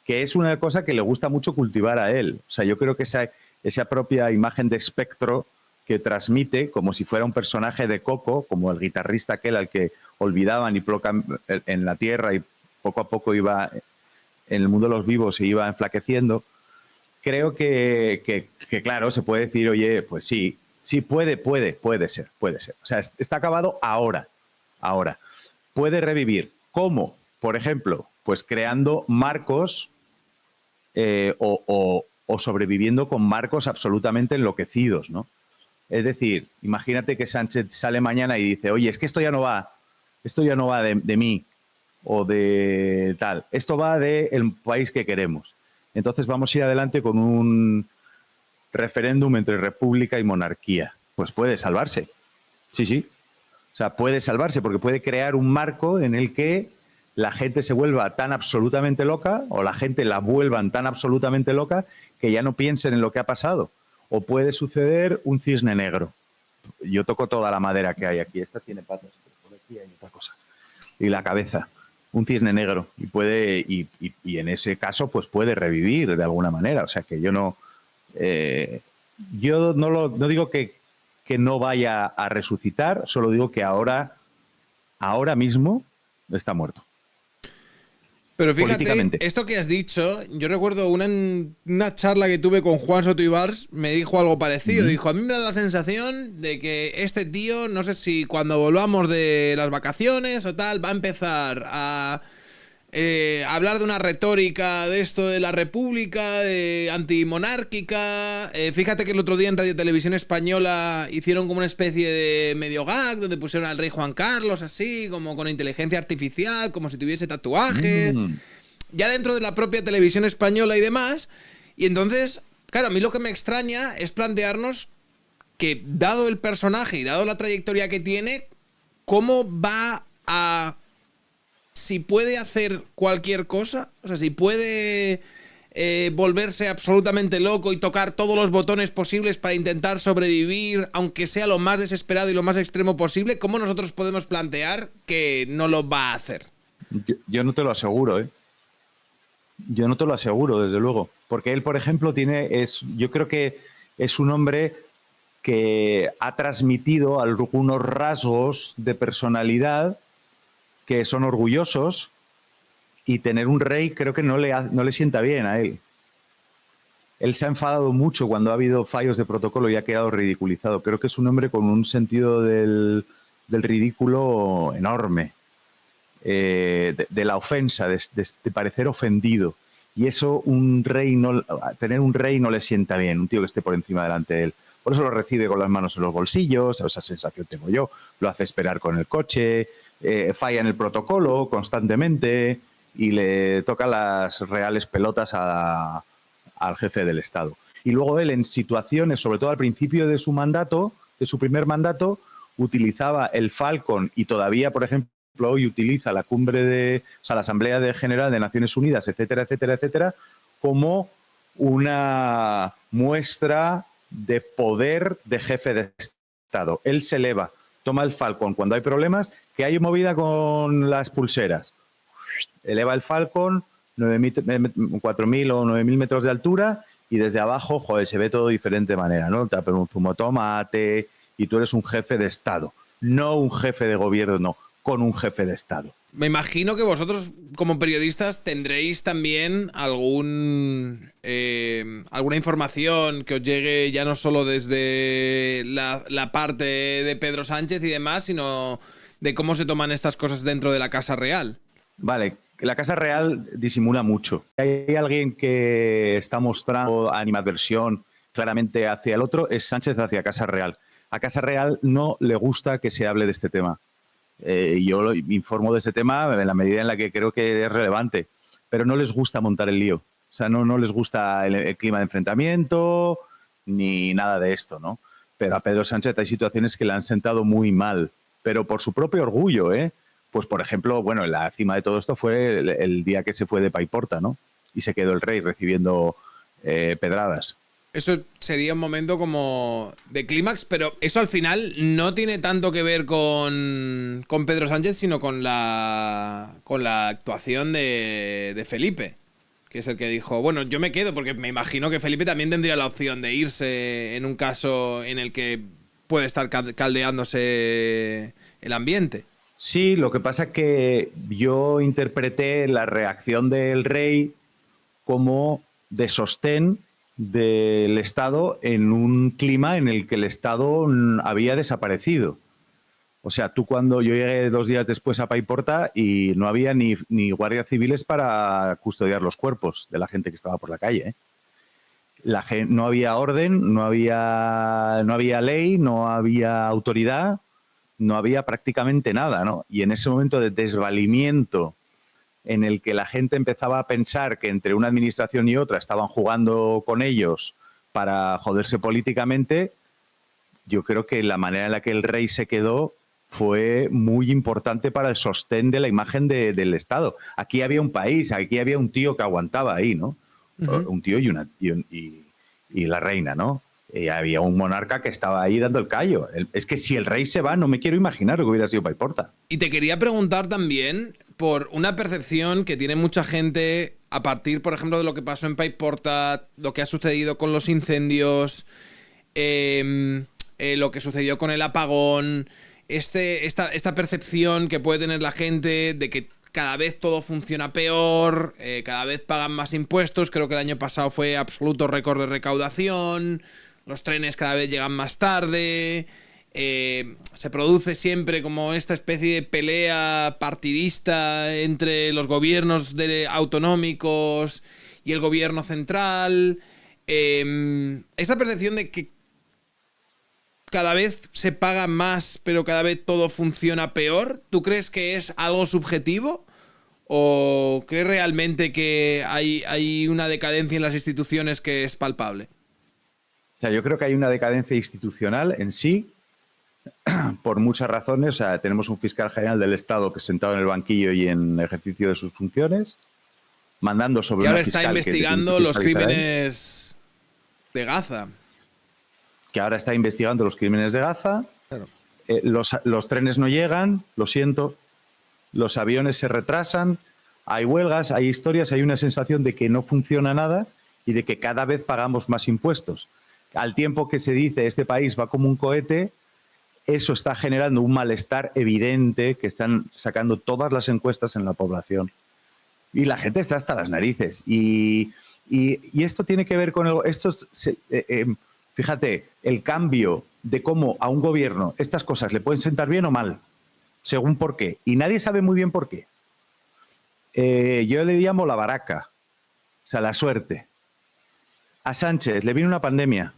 que es una cosa que le gusta mucho cultivar a él. O sea, yo creo que esa propia imagen de espectro que transmite, como si fuera un personaje de Coco, como el guitarrista aquel al que olvidaban y colocan en la tierra y poco a poco iba en el mundo de los vivos se iba enflaqueciendo. Creo que claro, se puede decir, oye, pues sí, puede ser. O sea, está acabado ahora. Puede revivir. ¿Cómo? Por ejemplo, pues creando marcos o sobreviviendo con marcos absolutamente enloquecidos, ¿no? Es decir, imagínate que Sánchez sale mañana y dice, oye, es que esto ya no va de mí o de tal, esto va del país que queremos. Entonces vamos a ir adelante con un referéndum entre república y monarquía. Pues puede salvarse. Sí. O sea, puede salvarse porque puede crear un marco en el que la gente se vuelva tan absolutamente loca o la gente la vuelvan tan absolutamente loca que ya no piensen en lo que ha pasado. O puede suceder un cisne negro. Yo toco toda la madera que hay aquí. Esta tiene patas, pero por aquí hay otra cosa. Y la cabeza. Un cisne negro. Y en ese caso, pues puede revivir de alguna manera. O sea que yo no... yo no digo que no vaya a resucitar, solo digo que ahora mismo está muerto. Pero fíjate, esto que has dicho, yo recuerdo una charla que tuve con Juan Soto Ibars, me dijo algo parecido. Dijo, a mí me da la sensación de que este tío, no sé si cuando volvamos de las vacaciones o tal, va a empezar a hablar de una retórica de esto de la república, antimonárquica. Fíjate que el otro día en Radio Televisión Española hicieron como una especie de medio gag donde pusieron al rey Juan Carlos así, como con inteligencia artificial, como si tuviese tatuajes. Ya dentro de la propia televisión española y demás. Y entonces, claro, a mí lo que me extraña es plantearnos que, dado el personaje y dado la trayectoria que tiene, ¿cómo va a... si puede hacer cualquier cosa? O sea, si puede volverse absolutamente loco y tocar todos los botones posibles para intentar sobrevivir, aunque sea lo más desesperado y lo más extremo posible, ¿cómo nosotros podemos plantear que no lo va a hacer? Yo no te lo aseguro, ¿eh? Yo no te lo aseguro, desde luego. Porque él, por ejemplo, yo creo que es un hombre que ha transmitido algunos rasgos de personalidad que son orgullosos, y tener un rey creo que no le sienta bien a él. Él se ha enfadado mucho cuando ha habido fallos de protocolo y ha quedado ridiculizado. Creo que es un hombre con un sentido del ridículo enorme, de la ofensa, de parecer ofendido. Y eso tener un rey no le sienta bien, un tío que esté por encima delante de él. Por eso lo recibe con las manos en los bolsillos, esa sensación tengo yo, lo hace esperar con el coche, falla en el protocolo constantemente y le toca las reales pelotas al jefe del Estado. Y luego él, en situaciones, sobre todo al principio de su mandato, de su primer mandato, utilizaba el Falcon y todavía, por ejemplo, hoy utiliza la la Asamblea General de Naciones Unidas, etcétera, etcétera, etcétera, como una muestra de poder de jefe de Estado. Él se eleva, toma el Falcon cuando hay problemas, que hay movida con las pulseras. Eleva el Falcon 4.000 o 9.000 metros de altura y desde abajo, joder, se ve todo de diferente manera, ¿no? Te ponen un zumo tomate y tú eres un jefe de Estado. No un jefe de gobierno, no, con un jefe de Estado. Me imagino que vosotros, como periodistas, tendréis también alguna información que os llegue ya no solo desde la parte de Pedro Sánchez y demás, sino de cómo se toman estas cosas dentro de la Casa Real. Vale, la Casa Real disimula mucho. Hay alguien que está mostrando animadversión claramente hacia el otro, es Sánchez hacia Casa Real. A Casa Real no le gusta que se hable de este tema. Yo informo de este tema en la medida en la que creo que es relevante, pero no les gusta montar el lío. O sea, no les gusta el clima de enfrentamiento ni nada de esto, ¿no? Pero a Pedro Sánchez hay situaciones que le han sentado muy mal, pero por su propio orgullo, ¿eh? Pues, por ejemplo, bueno, la cima de todo esto fue el día que se fue de Paiporta, ¿no? Y se quedó el rey recibiendo pedradas. Eso sería un momento como de clímax, pero eso al final no tiene tanto que ver con Pedro Sánchez, sino con la actuación de Felipe. que es el que dijo, bueno, yo me quedo, porque me imagino que Felipe también tendría la opción de irse en un caso en el que puede estar caldeándose el ambiente. Sí, lo que pasa es que yo interpreté la reacción del rey como de sostén del Estado en un clima en el que el Estado había desaparecido. O sea, tú cuando yo llegué 2 días después a Paiporta y no había ni guardias civiles para custodiar los cuerpos de la gente que estaba por la calle, ¿eh? No había orden, no había ley, no había autoridad, no había prácticamente nada, ¿no? Y en ese momento de desvalimiento en el que la gente empezaba a pensar que entre una administración y otra estaban jugando con ellos para joderse políticamente, yo creo que la manera en la que el rey se quedó fue muy importante para el sostén de la imagen del Estado. Aquí había un país, aquí había un tío que aguantaba ahí, ¿no? Un tío y la reina, ¿no? Y había un monarca que estaba ahí dando el callo. Es que si el rey se va, no me quiero imaginar lo que hubiera sido Paiporta. Y te quería preguntar también por una percepción que tiene mucha gente a partir, por ejemplo, de lo que pasó en Paiporta, lo que ha sucedido con los incendios, lo que sucedió con el apagón, esta percepción que puede tener la gente de que cada vez todo funciona peor, cada vez pagan más impuestos. Creo que el año pasado fue absoluto récord de recaudación, los trenes cada vez llegan más tarde, se produce siempre como esta especie de pelea partidista entre los gobiernos autonómicos y el gobierno central. Esta percepción de que cada vez se paga más, pero cada vez todo funciona peor, ¿tú crees que es algo subjetivo? ¿O crees realmente que hay una decadencia en las instituciones que es palpable? O sea, yo creo que hay una decadencia institucional en sí, por muchas razones. O sea, tenemos un fiscal general del Estado que es sentado en el banquillo y en ejercicio de sus funciones, mandando sobre y ahora una fiscal está investigando los crímenes de Gaza. Que ahora está investigando los crímenes de Gaza. Claro. Los trenes no llegan, lo siento. Los aviones se retrasan. Hay huelgas, hay historias, hay una sensación de que no funciona nada y de que cada vez pagamos más impuestos. Al tiempo que se dice este país va como un cohete, eso está generando un malestar evidente que están sacando todas las encuestas en la población. Y la gente está hasta las narices. Y esto tiene que ver con fíjate, el cambio de cómo a un gobierno estas cosas le pueden sentar bien o mal, según por qué. Y nadie sabe muy bien por qué. Yo le llamo la baraca, o sea, la suerte. A Sánchez le vino una pandemia,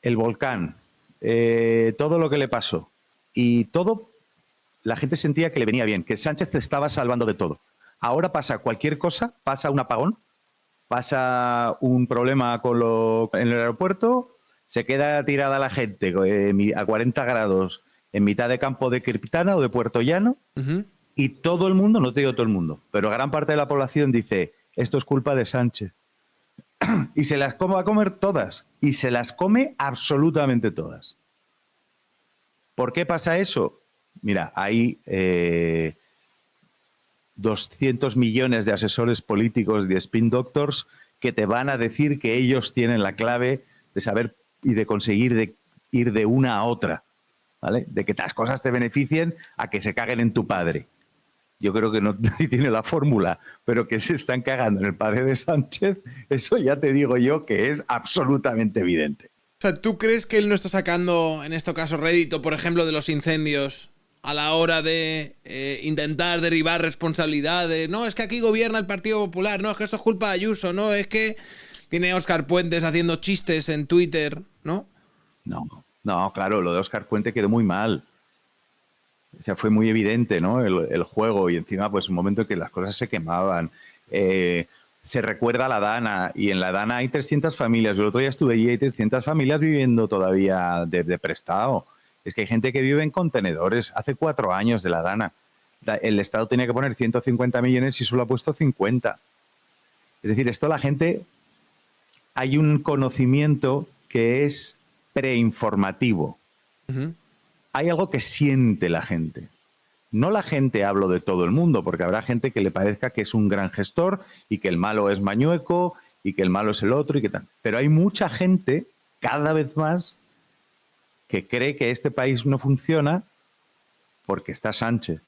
el volcán, todo lo que le pasó. Y todo, la gente sentía que le venía bien, que Sánchez te estaba salvando de todo. Ahora pasa cualquier cosa, pasa un apagón, pasa un problema en el aeropuerto, se queda tirada la gente a 40 grados en mitad de campo de Criptana o de Puerto Llano, y todo el mundo, no te digo todo el mundo, pero gran parte de la población dice, esto es culpa de Sánchez. Y se las va a comer todas, y se las come absolutamente todas. ¿Por qué pasa eso? Mira, hay 200 millones de asesores políticos, de spin doctors, que te van a decir que ellos tienen la clave de saber y de conseguir ir de una a otra, ¿vale? De que las cosas te beneficien a que se caguen en tu padre. Yo creo que nadie tiene la fórmula, pero que se están cagando en el padre de Sánchez, eso ya te digo yo que es absolutamente evidente. O sea, ¿tú crees que él no está sacando, en este caso, rédito, por ejemplo, de los incendios a la hora de intentar derribar responsabilidades? No, es que aquí gobierna el Partido Popular, no, es que esto es culpa de Ayuso, no, es que tiene Óscar Puentes haciendo chistes en Twitter, ¿no? No, claro, lo de Óscar Puente quedó muy mal. O sea, fue muy evidente, ¿no? El juego, y encima, pues, un momento en que las cosas se quemaban. Se recuerda a la Dana, y en la Dana hay 300 familias. Yo el otro día estuve allí, hay 300 familias viviendo todavía de prestado. Es que hay gente que vive en contenedores. Hace 4 años de la Dana. El Estado tenía que poner 150 millones y solo ha puesto 50. Es decir, esto la gente... Hay un conocimiento que es preinformativo. Hay algo que siente la gente. No la gente, hablo de todo el mundo, porque habrá gente que le parezca que es un gran gestor y que el malo es Mañueco y que el malo es el otro y que tal. Pero hay mucha gente, cada vez más, que cree que este país no funciona porque está Sánchez.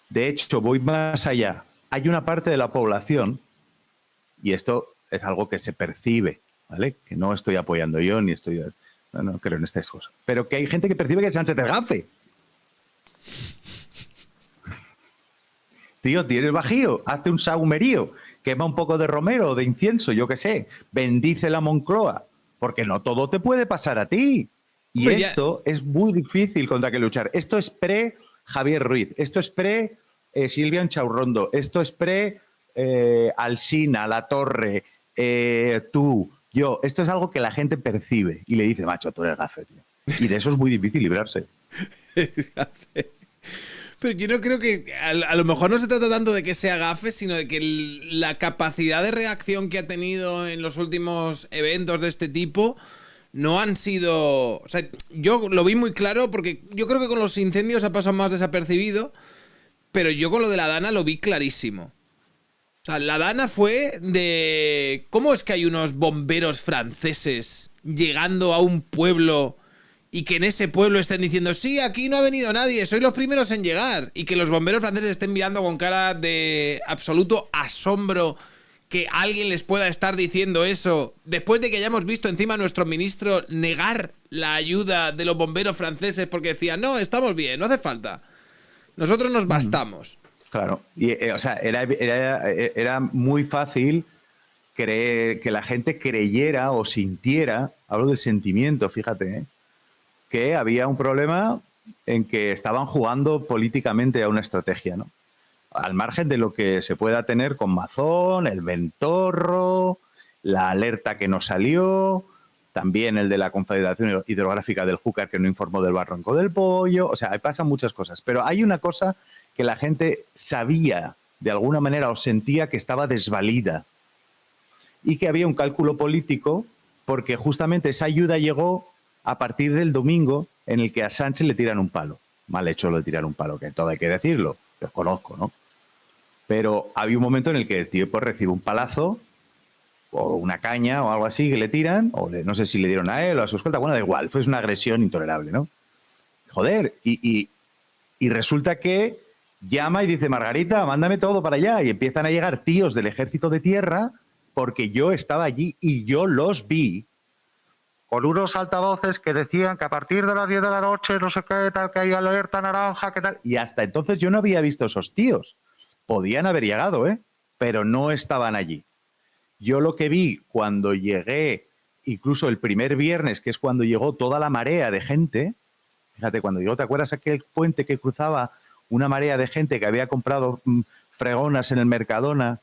De hecho, voy más allá. Hay una parte de la población, y esto es algo que se percibe, ¿vale? Que no estoy apoyando yo, ni estoy... No creo en estas cosas. Pero que hay gente que percibe que Sánchez es gafe. Tío, tienes bajío, hazte un saumerío, quema un poco de romero o de incienso, yo qué sé, bendice la Moncloa, porque no todo te puede pasar a ti. Y Hombre, esto es muy difícil contra que luchar. Esto es pre-Javier Ruiz, esto es pre-Silvia Enchaurrondo, esto es pre-Alsina, La Torre, tú, yo. Esto es algo que la gente percibe y le dice, macho, tú eres gafe, tío. Y de eso es muy difícil librarse. Pero yo no creo que... A lo mejor no se trata tanto de que sea gafe, sino de que la capacidad de reacción que ha tenido en los últimos eventos de este tipo no han sido... O sea, yo lo vi muy claro porque yo creo que con los incendios ha pasado más desapercibido, pero yo con lo de la Dana lo vi clarísimo. O sea, la Dana fue de... ¿Cómo es que hay unos bomberos franceses llegando a un pueblo y que en ese pueblo estén diciendo, sí, aquí no ha venido nadie, sois los primeros en llegar? Y que los bomberos franceses estén mirando con cara de absoluto asombro que alguien les pueda estar diciendo eso, después de que hayamos visto encima a nuestro ministro negar la ayuda de los bomberos franceses porque decían, no, estamos bien, no hace falta. Nosotros nos bastamos. Claro, y, o sea, era muy fácil creer, que la gente creyera o sintiera, hablo del sentimiento, fíjate, que había un problema en que estaban jugando políticamente a una estrategia, ¿no? Al margen de lo que se pueda tener con Mazón, el Ventorro, la alerta que no salió, también el de la Confederación Hidrográfica del Júcar que no informó del Barranco del Pollo, o sea, ahí pasan muchas cosas, pero hay una cosa que la gente sabía de alguna manera o sentía que estaba desvalida y que había un cálculo político porque justamente esa ayuda llegó a partir del domingo en el que a Sánchez le tiran un palo. Mal hecho lo de tirar un palo, que todo hay que decirlo, lo conozco, ¿no? Pero había un momento en el que el tío pues, recibe un palazo o una caña o algo así que le tiran, o no sé si le dieron a él o a su escolta, bueno, da igual, fue una agresión intolerable, ¿no? Joder, y resulta que llama y dice, Margarita, mándame todo para allá. Y empiezan a llegar tíos del ejército de tierra porque yo estaba allí y yo los vi con unos altavoces que decían que a partir de las 10 de la noche, no sé qué, tal, que hay alerta naranja, qué tal. Y hasta entonces yo no había visto esos tíos. Podían haber llegado, pero no estaban allí. Yo lo que vi cuando llegué, incluso el primer viernes, que es cuando llegó toda la marea de gente, fíjate, cuando llegó, ¿te acuerdas aquel puente que cruzaba una marea de gente que había comprado fregonas en el Mercadona?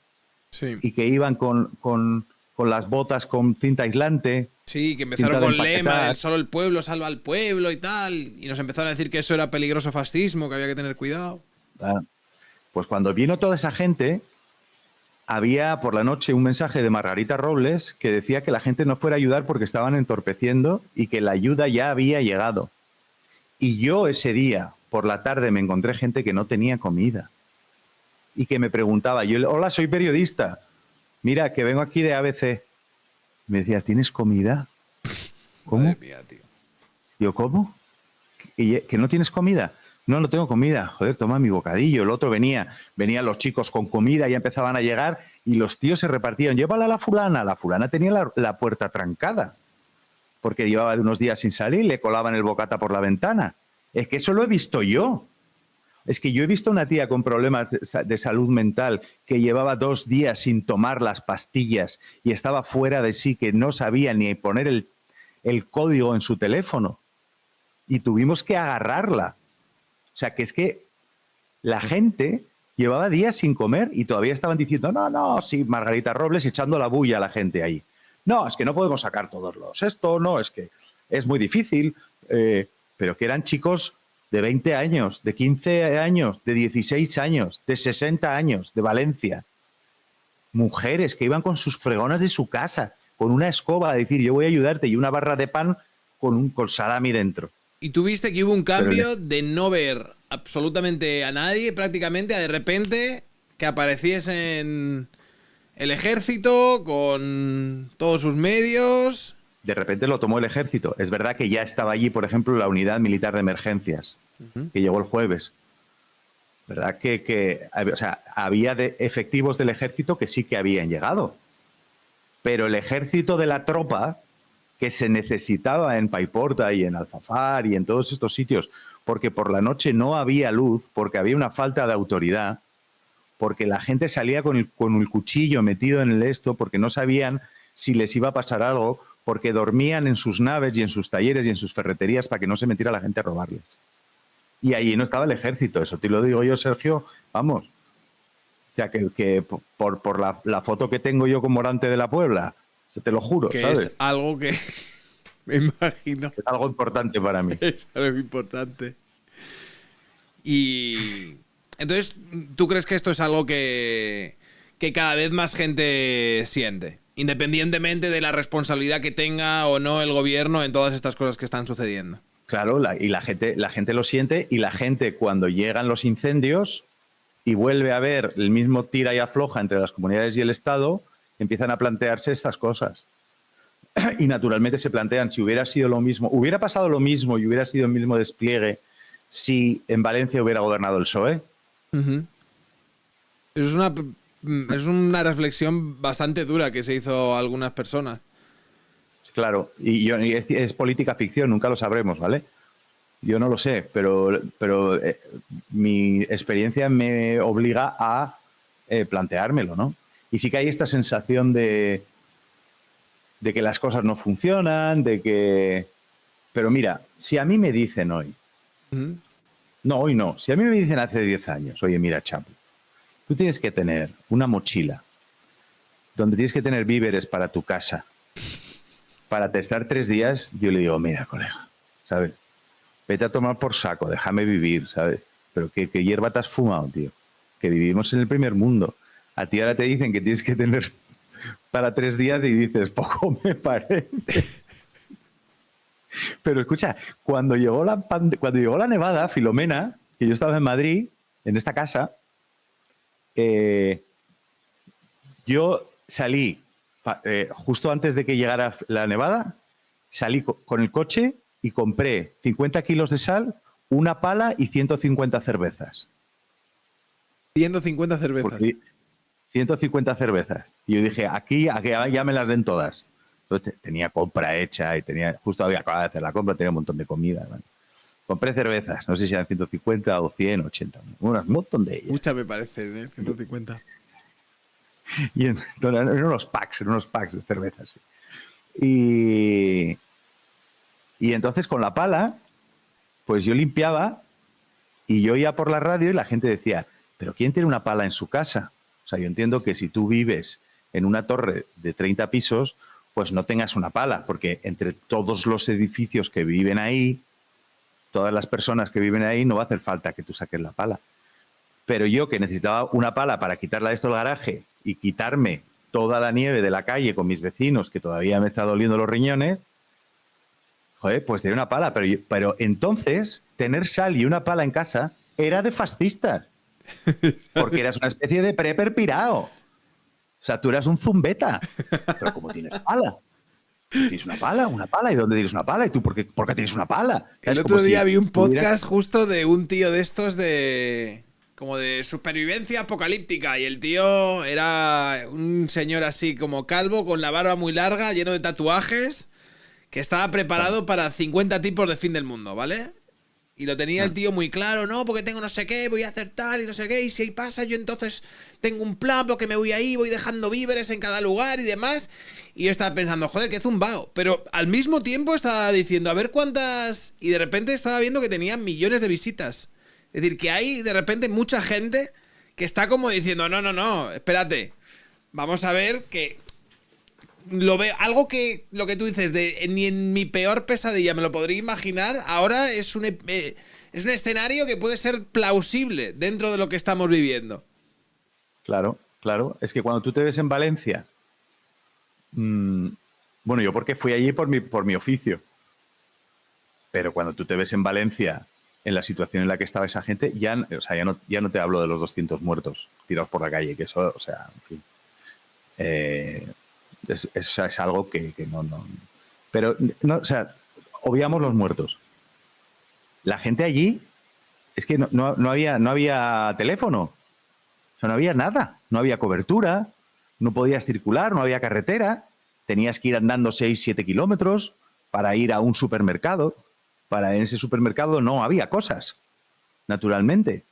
Sí. Y que iban con las botas con cinta aislante? Sí, que empezaron con lema, solo el pueblo salva al pueblo y tal, y nos empezaron a decir que eso era peligroso fascismo, que había que tener cuidado. Pues cuando vino toda esa gente, había por la noche un mensaje de Margarita Robles que decía que la gente no fuera a ayudar porque estaban entorpeciendo y que la ayuda ya había llegado. Y yo ese día, por la tarde, me encontré gente que no tenía comida y que me preguntaba, yo, hola, soy periodista, mira, que vengo aquí de ABC. Me decía, ¿tienes comida? ¿Cómo? Madre mía, tío. Yo, ¿cómo? ¿Que no tienes comida? No, no tengo comida. Joder, toma mi bocadillo. El otro venían los chicos con comida, ya empezaban a llegar y los tíos se repartían. Llévala a la fulana. La fulana tenía la puerta trancada porque llevaba de unos días sin salir, le colaban el bocata por la ventana. Es que eso lo he visto yo. Es que yo he visto una tía con problemas de salud mental que llevaba 2 días sin tomar las pastillas y estaba fuera de sí, que no sabía ni poner el código en su teléfono. Y tuvimos que agarrarla. O sea, que es que la gente llevaba días sin comer y todavía estaban diciendo, no, sí, Margarita Robles echando la bulla a la gente ahí. No, es que no podemos sacar todos esto, no, es que es muy difícil. Pero que eran chicos de 20 años, de 15 años, de 16 años, de 60 años, de Valencia. Mujeres que iban con sus fregonas de su casa, con una escoba a decir, yo voy a ayudarte, y una barra de pan con salami dentro. Y tú viste que hubo un cambio de no ver absolutamente a nadie, prácticamente, a de repente que apareciese en el ejército con todos sus medios. De repente lo tomó el ejército. Es verdad que ya estaba allí, por ejemplo, la unidad militar de emergencias, que llegó el jueves. ¿Verdad? O sea, había efectivos del ejército que sí que habían llegado. Pero el ejército de la tropa que se necesitaba en Paiporta y en Alfafar y en todos estos sitios, porque por la noche no había luz, porque había una falta de autoridad, porque la gente salía con el cuchillo metido en el esto, porque no sabían si les iba a pasar algo, porque dormían en sus naves y en sus talleres y en sus ferreterías para que no se metiera la gente a robarles. Y allí no estaba el ejército, eso te lo digo yo, Sergio, vamos. O sea, que por la foto que tengo yo con Morante de la Puebla, se te lo juro, que ¿sabes? Es algo que me imagino. Es algo importante para mí. Es algo importante. Y entonces, ¿tú crees que esto es algo que cada vez más gente siente? Independientemente de la responsabilidad que tenga o no el gobierno en todas estas cosas que están sucediendo. Claro, y la gente lo siente, y la gente cuando llegan los incendios y vuelve a ver el mismo tira y afloja entre las comunidades y el Estado, empiezan a plantearse estas cosas. Y naturalmente se plantean si hubiera sido lo mismo, hubiera pasado lo mismo y hubiera sido el mismo despliegue si en Valencia hubiera gobernado el PSOE. Es una reflexión bastante dura que se hizo a algunas personas. Claro, y es política ficción, nunca lo sabremos, ¿vale? Yo no lo sé, pero mi experiencia me obliga a planteármelo, ¿no? Y sí que hay esta sensación de que las cosas no funcionan, de que... Pero mira, si a mí me dicen hoy, no, hoy no, si a mí me dicen hace 10 años, oye, mira, Chapo, tú tienes que tener una mochila donde tienes que tener víveres para tu casa, para testar 3 días, yo le digo, mira, colega, ¿sabes? Vete a tomar por saco, déjame vivir, ¿sabes? Pero ¿qué hierba te has fumado, tío? Que vivimos en el primer mundo. A ti ahora te dicen que tienes que tener para 3 días y dices, poco me parece. Pero escucha, cuando llegó la nevada, Filomena, que yo estaba en Madrid, en esta casa, yo salí justo antes de que llegara la nevada, salí con el coche y compré 50 kilos de sal, una pala y 150 cervezas. 150 cervezas. Porque 150 cervezas. Y yo dije, aquí ya me las den todas. Entonces tenía compra hecha y justo había acabado de hacer la compra, tenía un montón de comida. ¿Vale? Compré cervezas, no sé si eran 150 o 100, 80, un montón de ellas. Muchas me parecen, ¿eh? 150. Y en unos packs de cervezas. Y entonces con la pala, pues yo limpiaba y yo iba por la radio y la gente decía, ¿pero quién tiene una pala en su casa? O sea, yo entiendo que si tú vives en una torre de 30 pisos, pues no tengas una pala, porque entre todos los edificios que viven ahí, todas las personas que viven ahí, no va a hacer falta que tú saques la pala. Pero yo, que necesitaba una pala para quitarla de esto del garaje y quitarme toda la nieve de la calle con mis vecinos, que todavía me está doliendo los riñones, joder, pues tenía una pala. Pero entonces, tener sal y una pala en casa era de fascistas. Porque eras una especie de prepper pirao. O sea, tú eras un zumbeta. Pero ¿cómo tienes pala? Tienes una pala. ¿Y dónde tienes una pala? ¿Y tú por qué tienes una pala? El otro día vi un podcast justo de un tío de estos como de supervivencia apocalíptica, y el tío era un señor así como calvo, con la barba muy larga, lleno de tatuajes, que estaba preparado para 50 tipos de fin del mundo, ¿vale? Y lo tenía el tío muy claro, no, porque tengo no sé qué, voy a hacer tal y no sé qué, y si ahí pasa, yo entonces tengo un plan, porque me voy ahí, voy dejando víveres en cada lugar y demás. Y yo estaba pensando, joder, qué zumbao. Pero al mismo tiempo estaba diciendo, a ver cuántas... Y de repente estaba viendo que tenía millones de visitas. Es decir, que hay de repente mucha gente que está como diciendo, no, espérate, vamos a ver que... Lo veo, algo que lo que tú dices de ni en mi peor pesadilla me lo podría imaginar, ahora es un escenario que puede ser plausible dentro de lo que estamos viviendo. Claro. Es que cuando tú te ves en Valencia, bueno, yo porque fui allí por mi oficio, pero cuando tú te ves en Valencia en la situación en la que estaba esa gente, o sea, ya no te hablo de los 200 muertos tirados por la calle, que eso, o sea, en fin. Es algo que no. Pero, no, o sea, obviamos los muertos. La gente allí, es que no había teléfono, o sea, no había nada, no había cobertura, no podías circular, no había carretera, tenías que ir andando 6-7 kilómetros para ir a un supermercado. En ese supermercado no había cosas, naturalmente.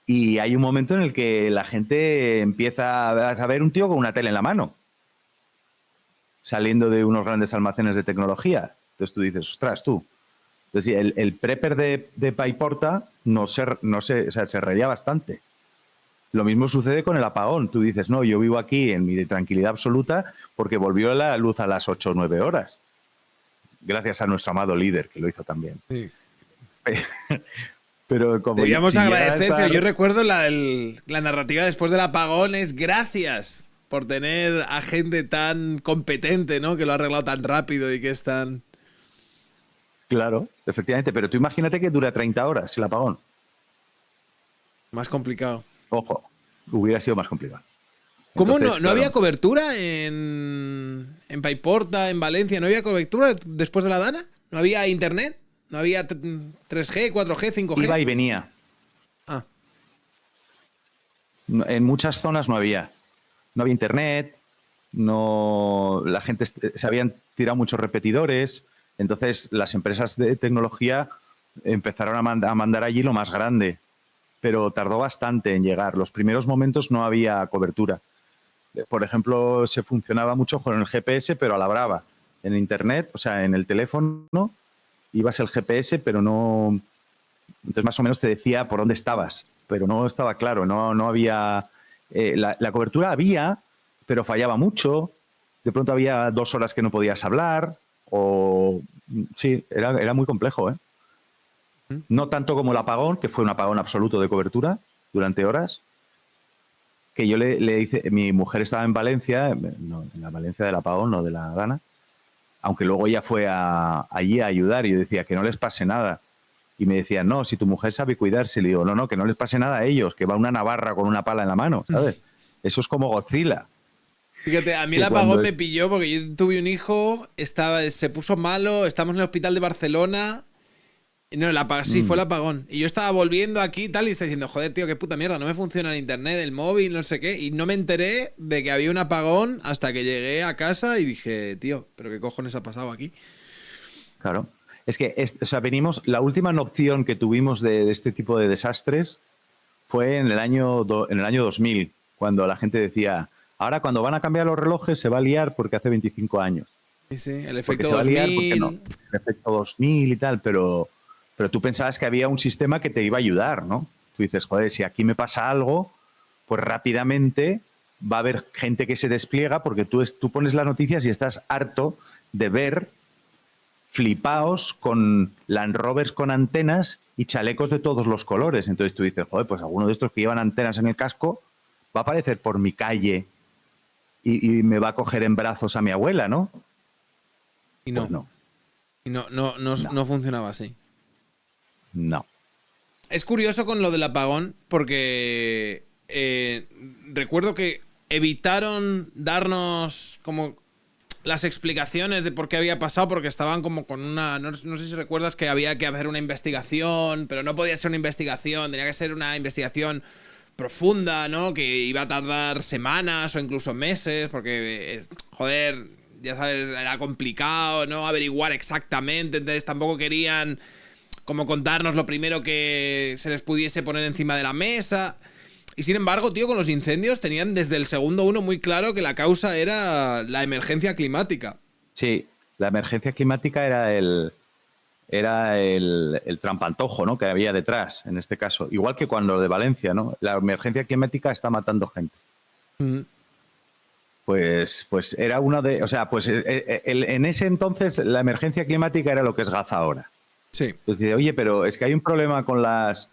Y hay un momento en el que la gente empieza a ver un tío con una tele en la mano, saliendo de unos grandes almacenes de tecnología. Entonces tú dices, ostras, tú. Entonces el prepper de Paiporta o sea, se reía bastante. Lo mismo sucede con el apagón. Tú dices, no, yo vivo aquí en mi tranquilidad absoluta porque volvió la luz a las 8 o 9 horas. Gracias a nuestro amado líder, que lo hizo también. Sí. Pero como debíamos agradecerse. Yo recuerdo la narrativa después del apagón es gracias por tener a gente tan competente, ¿no? Que lo ha arreglado tan rápido y que es tan... Claro, efectivamente. Pero tú imagínate que dura 30 horas el apagón. Más complicado. Ojo, hubiera sido más complicado. ¿Cómo Entonces, no había cobertura en Paiporta, en Valencia? ¿No había cobertura después de la Dana? ¿No había internet? ¿No había 3G, 4G, 5G? Iba y venía. Ah. En muchas zonas no había. No había internet, la gente se habían tirado muchos repetidores, entonces las empresas de tecnología empezaron a mandar allí lo más grande, pero tardó bastante en llegar. Los primeros momentos no había cobertura. Por ejemplo, se funcionaba mucho con el GPS, pero a la brava. En internet, o sea, en el teléfono, ibas el GPS, pero no... Entonces, más o menos te decía por dónde estabas, pero no estaba claro, no había... la cobertura había, pero fallaba mucho. De pronto había 2 horas que no podías hablar, o... Sí, era muy complejo, ¿eh? No tanto como el apagón, que fue un apagón absoluto de cobertura durante horas, que yo le hice, mi mujer estaba en Valencia, no, en la Valencia del apagón, no de la Dana, aunque luego ella fue allí a ayudar y yo decía que no les pase nada. Y me decían, no, si tu mujer sabe cuidarse, le digo, no, que no les pase nada a ellos, que va una navarra con una pala en la mano, ¿sabes? Eso es como Godzilla. Fíjate, a mí el apagón me pilló porque yo tuve un hijo, se puso malo, estamos en el hospital de Barcelona. No, sí, fue el apagón. Y yo estaba volviendo aquí y tal, y está diciendo, joder, tío, qué puta mierda, no me funciona el internet, el móvil, no sé qué. Y no me enteré de que había un apagón hasta que llegué a casa y dije, tío, ¿pero qué cojones ha pasado aquí? Claro. Es que, o sea, la última opción que tuvimos de este tipo de desastres fue en el año 2000, cuando la gente decía, ahora cuando van a cambiar los relojes se va a liar porque hace 25 años. Sí, el efecto 2000. Se va a liar porque no, el efecto 2000 y tal, pero tú pensabas que había un sistema que te iba a ayudar, ¿no? Tú dices, joder, si aquí me pasa algo, pues rápidamente va a haber gente que se despliega porque tú pones las noticias y estás harto de ver flipaos con Land Rovers con antenas y chalecos de todos los colores. Entonces tú dices, joder, pues alguno de estos que llevan antenas en el casco va a aparecer por mi calle y me va a coger en brazos a mi abuela, ¿no? Y no. Pues no. Y no funcionaba así. No. Es curioso con lo del apagón porque recuerdo que evitaron darnos como las explicaciones de por qué había pasado porque estaban como con una... No sé si recuerdas que había que hacer una investigación, pero no podía ser una investigación, tenía que ser una investigación profunda, ¿no? Que iba a tardar semanas o incluso meses porque, joder, ya sabes, era complicado, ¿no? Averiguar exactamente, entonces tampoco querían como contarnos lo primero que se les pudiese poner encima de la mesa. Y sin embargo, tío, con los incendios tenían desde el segundo uno muy claro que la causa era la emergencia climática. Sí, la emergencia climática era el trampantojo, ¿no? Que había detrás, en este caso. Igual que cuando lo de Valencia, ¿no? La emergencia climática está matando gente. Pues era una de... O sea, pues en ese entonces la emergencia climática era lo que es Gaza ahora. Sí. Entonces dice, oye, pero es que hay un problema con las...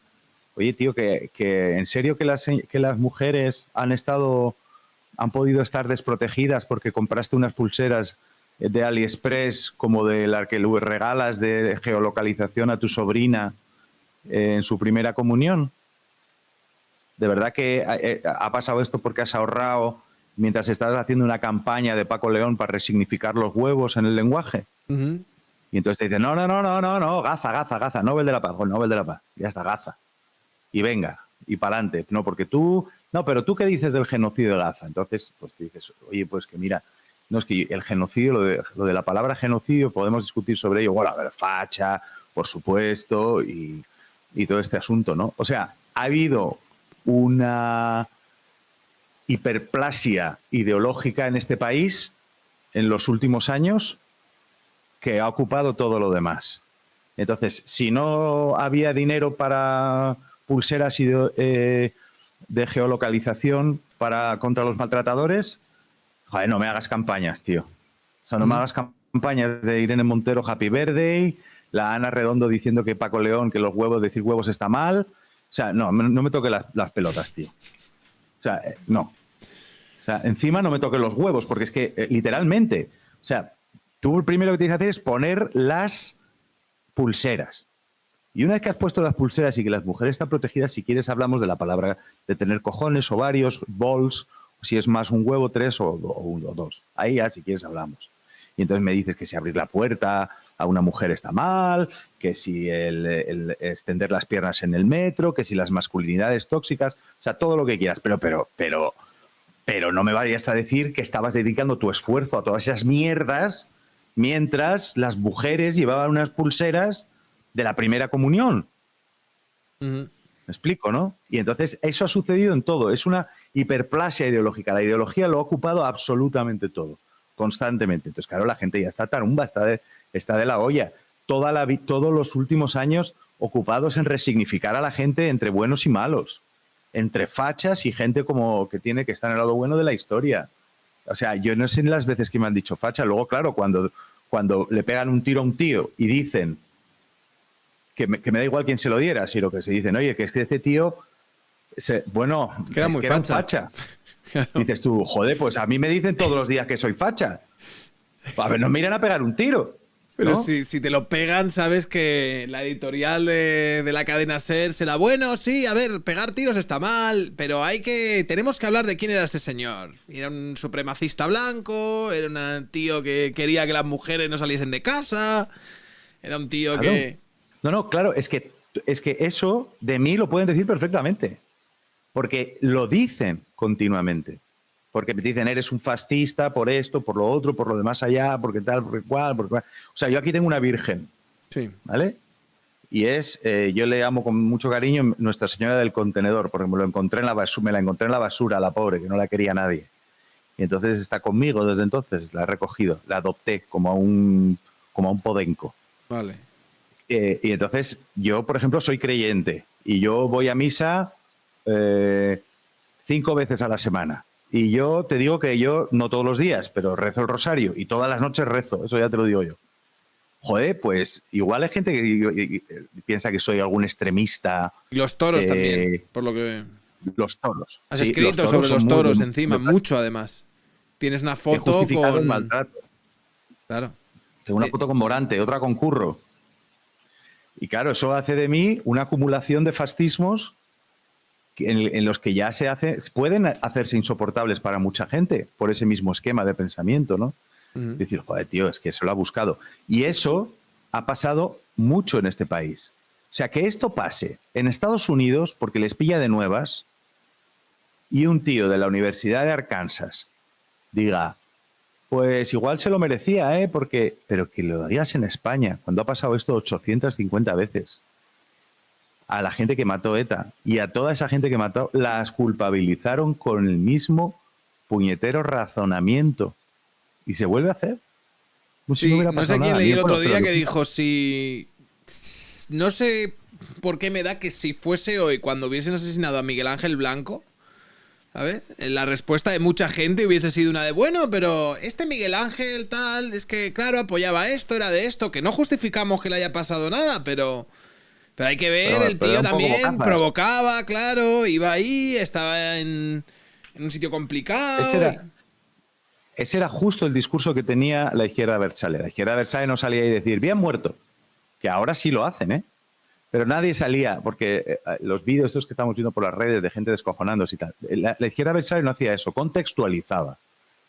Oye, tío, que en serio que las mujeres han podido estar desprotegidas porque compraste unas pulseras de AliExpress como de la que le regalas de geolocalización a tu sobrina en su primera comunión? ¿De verdad que ha pasado esto porque has ahorrado mientras estás haciendo una campaña de Paco León para resignificar los huevos en el lenguaje? Y entonces te dicen, no, Gaza, Nobel de la Paz, Nobel de la Paz, ya está, Gaza. Y venga, y para adelante. No, porque tú, no, pero tú qué dices del genocidio de Gaza. Entonces, pues te dices, oye, pues que mira, no es que el genocidio, lo de la palabra genocidio, podemos discutir sobre ello, bueno, a ver, facha, por supuesto, y todo este asunto, ¿no? O sea, ha habido una hiperplasia ideológica en este país en los últimos años que ha ocupado todo lo demás. Entonces, si no había dinero para pulseras de geolocalización contra los maltratadores, joder, no me hagas campañas, tío. O sea, no me hagas campañas de Irene Montero Happy Birthday, la Ana Redondo diciendo que Paco León, que los huevos, decir huevos está mal. O sea, no me toque las pelotas, tío. O sea, no. O sea, encima no me toque los huevos, porque es que, literalmente, o sea, tú lo primero que tienes que hacer es poner las pulseras. Y una vez que has puesto las pulseras y que las mujeres están protegidas, si quieres hablamos de la palabra de tener cojones, ovarios, balls, si es más un huevo, 3 o 1 o 2. Ahí ya, si quieres, hablamos. Y entonces me dices que si abrir la puerta a una mujer está mal, que si el extender las piernas en el metro, que si las masculinidades tóxicas, o sea, todo lo que quieras. Pero no me vayas a decir que estabas dedicando tu esfuerzo a todas esas mierdas mientras las mujeres llevaban unas pulseras de la primera comunión. Me explico, ¿no? Y entonces eso ha sucedido en todo. Es una hiperplasia ideológica. La ideología lo ha ocupado absolutamente todo, constantemente. Entonces, claro, la gente ya está tarumba, está de la olla. Todos los últimos años ocupados en resignificar a la gente entre buenos y malos, entre fachas y gente como que tiene que estar en el lado bueno de la historia. O sea, yo no sé las veces que me han dicho facha. Luego, claro, cuando le pegan un tiro a un tío y dicen que me da igual quién se lo diera, sino que se dicen, oye, que es que este tío, bueno, que era muy facha. Claro. Dices tú, joder, pues a mí me dicen todos los días que soy facha. A ver, no me irán a pegar un tiro. Pero ¿no? si te lo pegan, sabes que la editorial de la cadena SER será, bueno, sí, a ver, pegar tiros está mal, pero tenemos que hablar de quién era este señor. Era un supremacista blanco, era un tío que quería que las mujeres no saliesen de casa, era un tío claro. que... No, claro, es que eso de mí lo pueden decir perfectamente, porque lo dicen continuamente. Porque me dicen, eres un fascista por esto, por lo otro, por lo de más allá, porque tal, porque cual, porque cual. O sea, yo aquí tengo una virgen, sí, ¿vale? Y yo le amo con mucho cariño Nuestra Señora del Contenedor, porque me la encontré en la basura, la pobre, que no la quería nadie. Y entonces está conmigo desde entonces, la he recogido, la adopté como a un podenco. Vale. Y entonces yo, por ejemplo, soy creyente y yo voy a misa 5 veces a la semana. Y yo te digo que yo, no todos los días, pero rezo el rosario y todas las noches rezo, eso ya te lo digo yo. Joder, pues igual hay gente que piensa que soy algún extremista. Y los toros también, por lo que... Los toros. Has escrito sobre los toros encima, mucho además. Tienes una foto con... el maltrato. Claro. Tengo una foto con Morante, otra con Curro. Y claro, eso hace de mí una acumulación de fascismos en los que ya pueden hacerse insoportables para mucha gente por ese mismo esquema de pensamiento, ¿no? Decir, joder, tío, es que se lo ha buscado. Y eso ha pasado mucho en este país. O sea, que esto pase en Estados Unidos porque les pilla de nuevas y un tío de la Universidad de Arkansas diga, pues igual se lo merecía, pero que lo digas en España, cuando ha pasado esto 850 veces. A la gente que mató ETA y a toda esa gente que mató, las culpabilizaron con el mismo puñetero razonamiento. Y se vuelve a hacer. Sí, no sé quién leí el otro día que dijo, no sé por qué me da que si fuese hoy cuando hubiesen asesinado a Miguel Ángel Blanco, a ver, la respuesta de mucha gente hubiese sido una de, bueno, pero este Miguel Ángel tal, es que claro, apoyaba esto, era de esto, que no justificamos que le haya pasado nada, pero hay que ver, el tío también provocaba, claro, iba ahí, estaba en un sitio complicado. Ese era justo el discurso que tenía la izquierda abertzale. La izquierda abertzale no salía a decir, bien muerto, que ahora sí lo hacen, Pero nadie salía, porque los vídeos estos que estamos viendo por las redes de gente descojonándose y tal, la izquierda adversaria no hacía eso, contextualizaba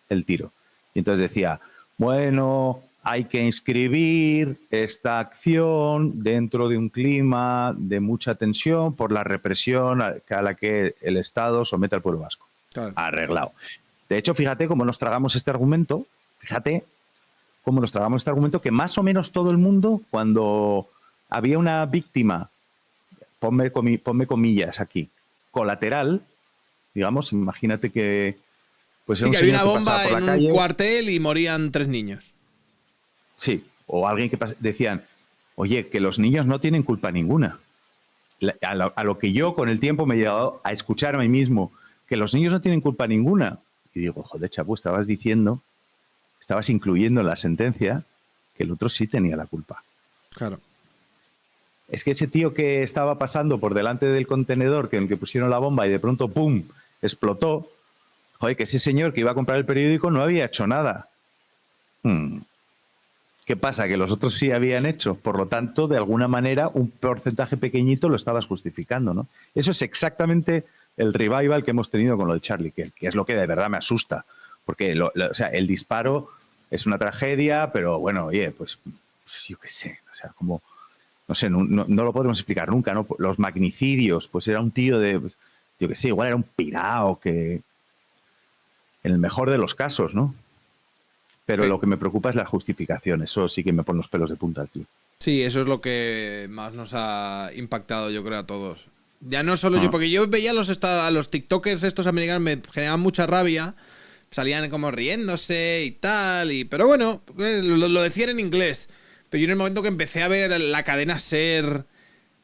el tiro. Y entonces decía, bueno, hay que inscribir esta acción dentro de un clima de mucha tensión por la represión a la que el Estado somete al pueblo vasco. Claro. Arreglado. De hecho, fíjate cómo nos tragamos este argumento, que más o menos todo el mundo, cuando había una víctima, ponme comillas aquí, colateral, digamos, imagínate que... Pues sí, que había una bomba en un cuartel y morían 3 niños. Sí, o alguien que decían, oye, que los niños no tienen culpa ninguna. A lo que yo con el tiempo me he llegado a escuchar a mí mismo, que los niños no tienen culpa ninguna. Y digo, joder, chapu, estabas incluyendo en la sentencia que el otro sí tenía la culpa. Claro. Es que ese tío que estaba pasando por delante del contenedor en el que pusieron la bomba y de pronto, ¡pum!, explotó. Joder, que ese señor que iba a comprar el periódico no había hecho nada. ¿Qué pasa? Que los otros sí habían hecho. Por lo tanto, de alguna manera, un porcentaje pequeñito lo estabas justificando, ¿no? Eso es exactamente el revival que hemos tenido con lo de Charlie, que es lo que de verdad me asusta. Porque o sea, el disparo es una tragedia, pero bueno, oye, pues yo qué sé. O sea, como... No sé, no lo podemos explicar nunca, ¿no? Los magnicidios, pues era un tío de... Yo qué sé, igual era un pirao que... En el mejor de los casos, ¿no? Pero lo que me preocupa es la justificación. Eso sí que me pone los pelos de punta, tío. Sí, eso es lo que más nos ha impactado, yo creo, a todos. Ya no solo yo, porque yo veía a los TikTokers estos americanos, me generaban mucha rabia. Salían como riéndose y tal. Pero bueno, lo decían en inglés. Pero yo en el momento que empecé a ver la cadena SER...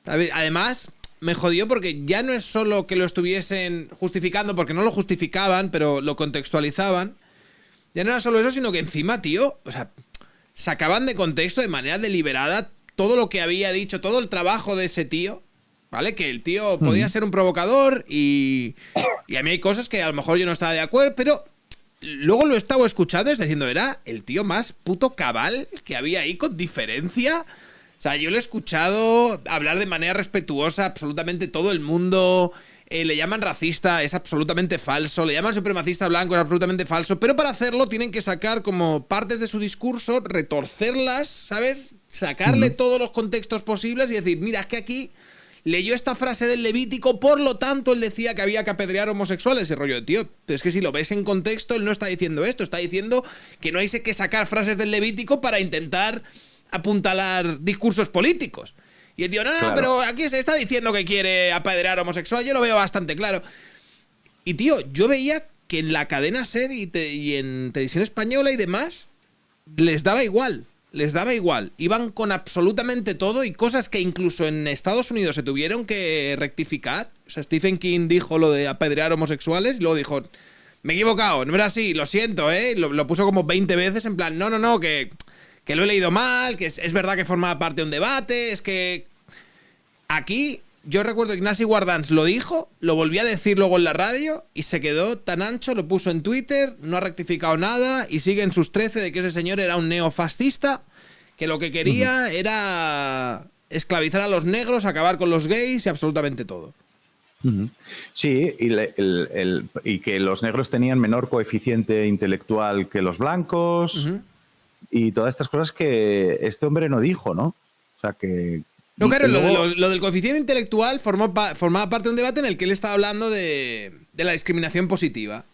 Además... Me jodió porque ya no es solo que lo estuviesen justificando, porque no lo justificaban, pero lo contextualizaban. Ya no era solo eso, sino que encima, tío, o sea, sacaban de contexto de manera deliberada todo lo que había dicho, todo el trabajo de ese tío, ¿vale? Que el tío podía ser un provocador y a mí hay cosas que a lo mejor yo no estaba de acuerdo, pero luego lo estaba escuchando, es diciendo, era el tío más puto cabal que había ahí con diferencia. O sea, yo lo he escuchado hablar de manera respetuosa absolutamente todo el mundo. Le llaman racista, es absolutamente falso. Le llaman supremacista blanco, es absolutamente falso. Pero para hacerlo tienen que sacar como partes de su discurso, retorcerlas, ¿sabes? Sacarle todos los contextos posibles y decir, mira, es que aquí leyó esta frase del Levítico, por lo tanto él decía que había que apedrear homosexuales. Ese rollo de, tío, es que si lo ves en contexto, él no está diciendo esto. Está diciendo que no hay que sacar frases del Levítico para intentar... apuntalar discursos políticos. Y el tío, no, claro, pero aquí se está diciendo que quiere apedrear homosexual, yo lo veo bastante claro. Y tío, yo veía que en la cadena SER y en televisión española y demás, les daba igual. Iban con absolutamente todo y cosas que incluso en Estados Unidos se tuvieron que rectificar. O sea, Stephen King dijo lo de apedrear homosexuales y luego dijo, me he equivocado, no era así, lo siento, lo puso como 20 veces en plan, no, que lo he leído mal, que es verdad que formaba parte de un debate, es que... Aquí, yo recuerdo que Ignasi Guardans lo dijo, lo volví a decir luego en la radio y se quedó tan ancho, lo puso en Twitter, no ha rectificado nada y sigue en sus 13 de que ese señor era un neofascista, que lo que quería era esclavizar a los negros, acabar con los gays y absolutamente todo. Sí, y que los negros tenían menor coeficiente intelectual que los blancos... Y todas estas cosas que este hombre no dijo, ¿no? O sea, que... No, claro, lo del coeficiente intelectual formaba parte de un debate en el que él estaba hablando de la discriminación positiva.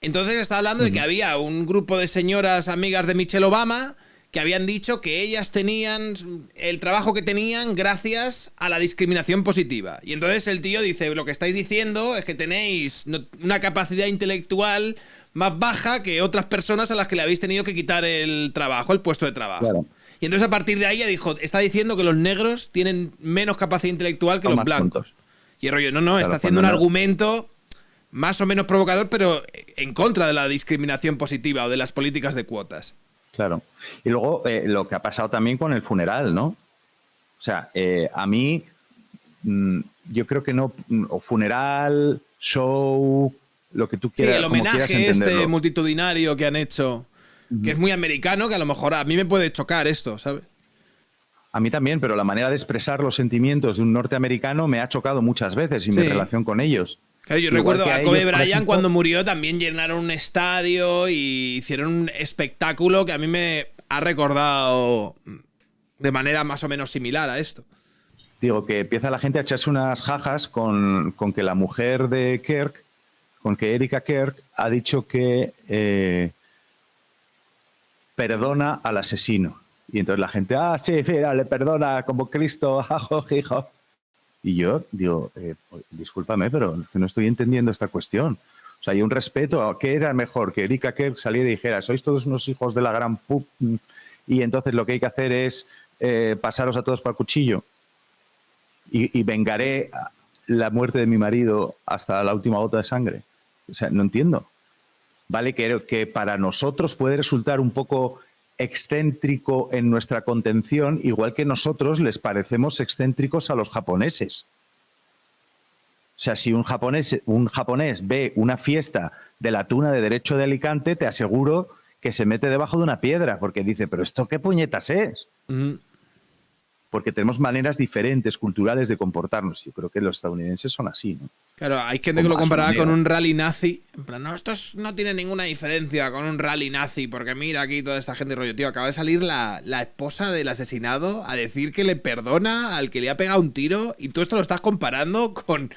Entonces estaba hablando de que había un grupo de señoras amigas de Michelle Obama que habían dicho que ellas tenían el trabajo que tenían gracias a la discriminación positiva. Y entonces el tío dice, lo que estáis diciendo es que tenéis una capacidad intelectual más baja que otras personas a las que le habéis tenido que quitar el trabajo, el puesto de trabajo. Claro. Y entonces a partir de ahí ya dijo, está diciendo que los negros tienen menos capacidad intelectual que los blancos. Y el rollo, no, claro, está haciendo un argumento más o menos provocador, pero en contra de la discriminación positiva o de las políticas de cuotas. Claro. Y luego lo que ha pasado también con el funeral, ¿no? O sea, a mí, yo creo que no, o funeral, show... Lo que tú quieras, sí, el homenaje este multitudinario que han hecho, que es muy americano, que a lo mejor a mí me puede chocar esto, ¿sabes? A mí también, pero la manera de expresar los sentimientos de un norteamericano me ha chocado muchas veces en mi relación con ellos. Claro, yo recuerdo a Kobe Bryant cuando murió también llenaron un estadio y hicieron un espectáculo que a mí me ha recordado de manera más o menos similar a esto. Digo, que empieza la gente a echarse unas jajas con que la mujer de Kirk, con que Erika Kirk ha dicho que perdona al asesino. Y entonces la gente, sí, mira, le perdona como Cristo, hijo. Y yo digo, discúlpame, pero no estoy entendiendo esta cuestión. O sea, hay un respeto. ¿A qué era mejor? Que Erika Kirk saliera y dijera, sois todos unos hijos de la gran pup, y entonces lo que hay que hacer es pasaros a todos para el cuchillo. Y vengaré la muerte de mi marido hasta la última gota de sangre. O sea, no entiendo. Vale, que para nosotros puede resultar un poco excéntrico en nuestra contención, igual que nosotros les parecemos excéntricos a los japoneses. O sea, si un japonés ve una fiesta de la tuna de Derecho de Alicante, te aseguro que se mete debajo de una piedra, porque dice, ¿pero esto qué puñetas es? Porque tenemos maneras diferentes, culturales, de comportarnos. Yo creo que los estadounidenses son así, ¿no? Claro, hay gente que lo comparaba con un rally nazi. En plan, no, esto no tiene ninguna diferencia con un rally nazi, porque mira aquí toda esta gente rollo, tío, acaba de salir la esposa del asesinado a decir que le perdona al que le ha pegado un tiro, y tú esto lo estás comparando con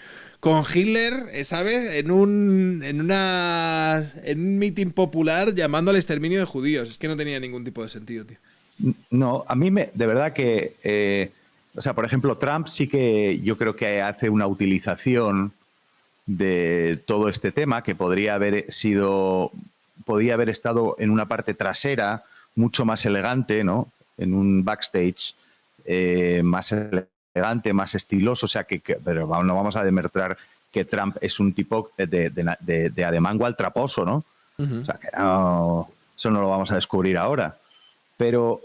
Hitler, ¿sabes? En un mitin popular llamando al exterminio de judíos. Es que no tenía ningún tipo de sentido, tío. No, a mí de verdad que, o sea, por ejemplo, Trump sí que yo creo que hace una utilización de todo este tema que podría haber estado en una parte trasera mucho más elegante, ¿no? En un backstage más elegante, más estiloso, o sea, pero no vamos a demostrar que Trump es un tipo de ademán gualtraposo, ¿no? O sea, que no, eso no lo vamos a descubrir ahora. Pero,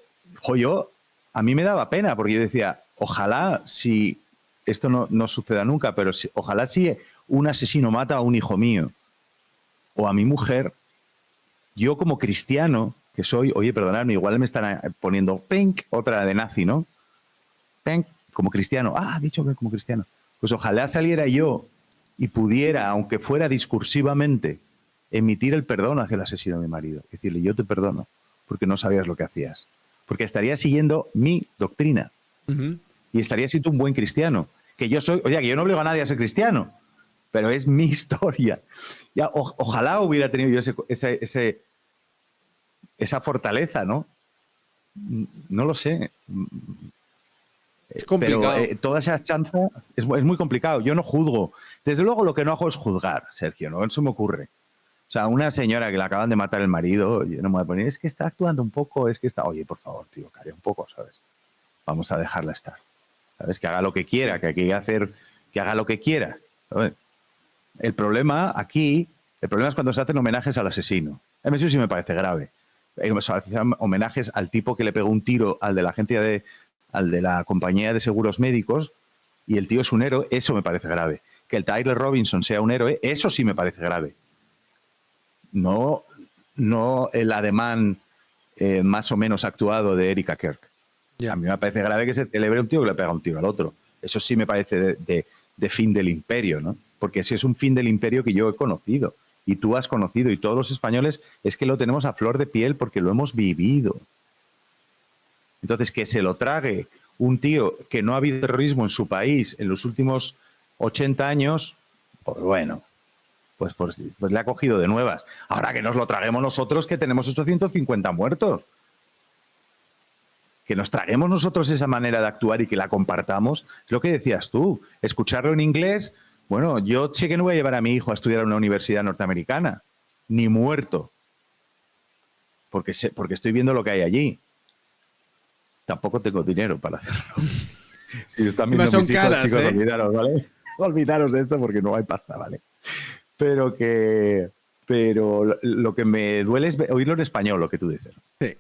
a mí me daba pena, porque yo decía, ojalá si esto no suceda nunca, pero ojalá si un asesino mata a un hijo mío o a mi mujer, yo como cristiano que soy, oye, perdonadme, igual me están poniendo pink, otra de nazi, ¿no? Pink, como cristiano. Ha dicho que como cristiano. Pues ojalá saliera yo y pudiera, aunque fuera discursivamente, emitir el perdón hacia el asesino de mi marido. Decirle, yo te perdono, porque no sabías lo que hacías. Porque estarías siguiendo mi doctrina. Y estarías siendo un buen cristiano. Que yo no obligo a nadie a ser cristiano, pero es mi historia. Ya, ojalá hubiera tenido yo esa fortaleza, ¿no? No lo sé. Es complicado. Pero toda esa chanza es muy complicado. Yo no juzgo. Desde luego lo que no hago es juzgar, Sergio, ¿no? Eso me ocurre. O sea, una señora que le acaban de matar el marido, yo no me voy a poner, es que está actuando un poco, es que está... Oye, por favor, tío, calla un poco, ¿sabes? Vamos a dejarla estar. ¿Sabes? Que haga lo que quiera, que haga lo que quiera. ¿Sabes? El problema es cuando se hacen homenajes al asesino. A mí eso sí me parece grave. Se hacen homenajes al tipo que le pegó un tiro al de la compañía de seguros médicos y el tío es un héroe, eso me parece grave. Que el Tyler Robinson sea un héroe, eso sí me parece grave. No el ademán más o menos actuado de Erika Kirk. A mí me parece grave que se celebre un tío que le pega un tiro al otro. Eso sí me parece de fin del imperio, ¿no? Porque ese es un fin del imperio que yo he conocido y tú has conocido y todos los españoles es que lo tenemos a flor de piel porque lo hemos vivido. Entonces, que se lo trague un tío que no ha habido terrorismo en su país en los últimos 80 años, pues bueno, pues le ha cogido de nuevas. Ahora que nos lo traguemos nosotros, que tenemos 850 muertos. Que nos traguemos nosotros esa manera de actuar y que la compartamos, es lo que decías tú. Escucharlo en inglés, bueno, yo sé que no voy a llevar a mi hijo a estudiar a una universidad norteamericana, ni muerto, porque estoy viendo lo que hay allí. Tampoco tengo dinero para hacerlo. Si están viendo mis hijos, caras, chicos, olvidaros, ¿vale? Olvidaros de esto porque no hay pasta, ¿vale? Pero lo que me duele es oírlo en español, lo que tú dices. Sí.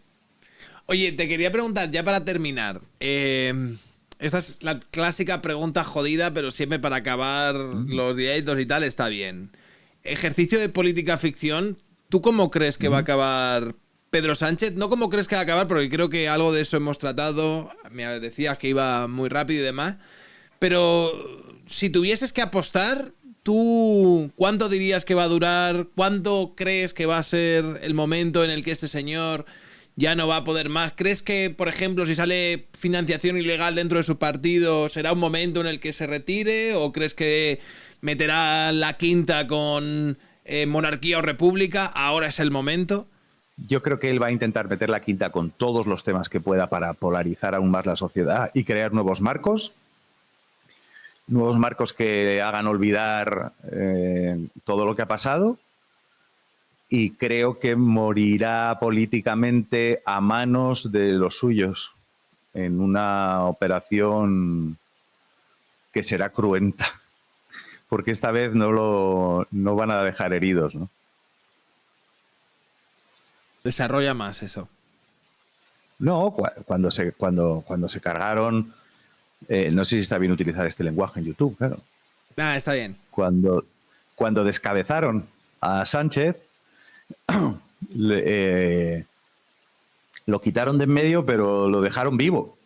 Oye, te quería preguntar, ya para terminar, esta es la clásica pregunta jodida, pero siempre para acabar los directos y tal está bien. Ejercicio de política ficción, ¿tú cómo crees que va a acabar Pedro Sánchez, no cómo crees que va a acabar, porque creo que algo de eso hemos tratado. Me decías que iba muy rápido y demás. Pero si tuvieses que apostar, ¿tú cuánto dirías que va a durar? ¿Cuándo crees que va a ser el momento en el que este señor ya no va a poder más? ¿Crees que, por ejemplo, si sale financiación ilegal dentro de su partido, será un momento en el que se retire? ¿O crees que meterá la quinta con monarquía o república? ¿Ahora es el momento? Yo creo que él va a intentar meter la quinta con todos los temas que pueda para polarizar aún más la sociedad y crear nuevos marcos que hagan olvidar todo lo que ha pasado, y creo que morirá políticamente a manos de los suyos en una operación que será cruenta, porque esta vez no van a dejar heridos, ¿no? Desarrolla más eso. No, cuando se cargaron, no sé si está bien utilizar este lenguaje en YouTube, claro. Ah, está bien. Cuando descabezaron a Sánchez, lo quitaron de en medio, pero lo dejaron vivo.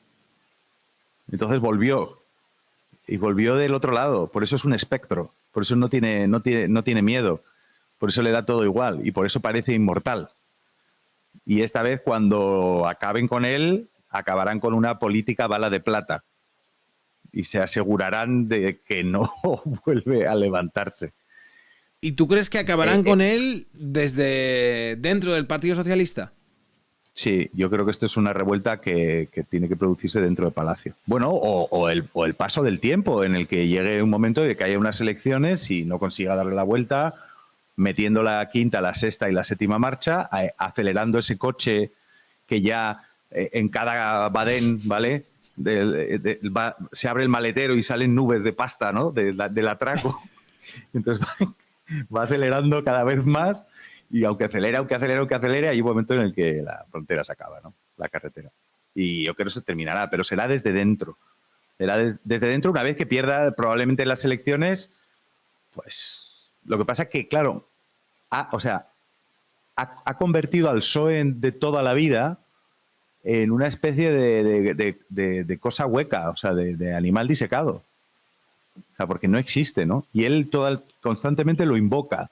Entonces volvió. Y volvió del otro lado. Por eso es un espectro. Por eso no tiene miedo. Por eso le da todo igual. Y por eso parece inmortal. Y esta vez, cuando acaben con él, acabarán con una política bala de plata. Y se asegurarán de que no vuelve a levantarse. ¿Y tú crees que acabarán con él desde dentro del Partido Socialista? Sí, yo creo que esto es una revuelta que tiene que producirse dentro del Palacio. Bueno, o el paso del tiempo, en el que llegue un momento de que haya unas elecciones y no consiga darle la vuelta, metiendo la quinta, la sexta y la séptima marcha, acelerando ese coche que ya en cada badén, ¿vale? Se abre el maletero y salen nubes de pasta, ¿no? Del atraco. Entonces va acelerando cada vez más, y aunque acelera, hay un momento en el que la frontera se acaba, ¿no? La carretera. Y yo creo que se terminará, pero será desde dentro. Será desde dentro, una vez que pierda probablemente las elecciones. Pues lo que pasa es que, claro, ha convertido al PSOE de toda la vida en una especie de cosa hueca, o sea, de animal disecado. O sea, porque no existe, ¿no? Y él constantemente lo invoca,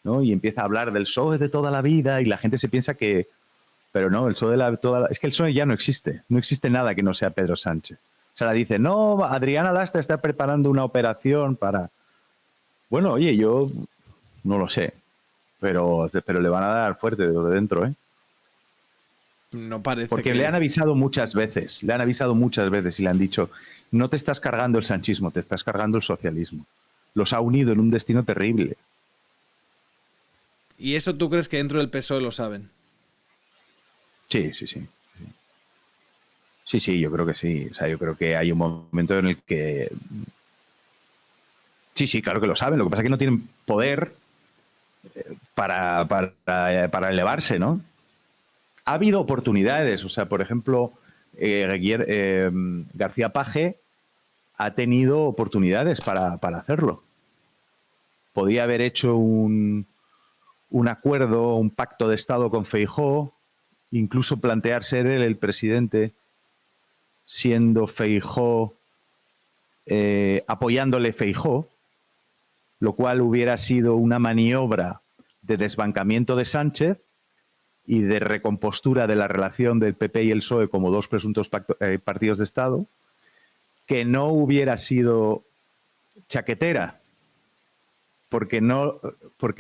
¿no? Y empieza a hablar del PSOE de toda la vida, y la gente se piensa que... Pero no, el PSOE es que el PSOE ya no existe. No existe nada que no sea Pedro Sánchez. O sea, dice, no, Adriana Lastra está preparando una operación para... Bueno, oye, yo no lo sé, pero le van a dar fuerte de dentro, ¿eh? No parece. Porque le han avisado muchas veces, y le han dicho, no te estás cargando el sanchismo, te estás cargando el socialismo. Los ha unido en un destino terrible. ¿Y eso tú crees que dentro del PSOE lo saben? Sí. Sí, yo creo que sí. O sea, yo creo que hay un momento en el que... Sí, claro que lo saben. Lo que pasa es que no tienen poder para elevarse, ¿no? Ha habido oportunidades. O sea, por ejemplo, García Page ha tenido oportunidades para hacerlo. Podía haber hecho un acuerdo, un pacto de Estado con Feijóo, incluso plantear ser él el presidente, siendo Feijóo, apoyándole Feijóo, lo cual hubiera sido una maniobra de desbancamiento de Sánchez y de recompostura de la relación del PP y el PSOE como dos presuntos partidos de Estado, que no hubiera sido chaquetera, porque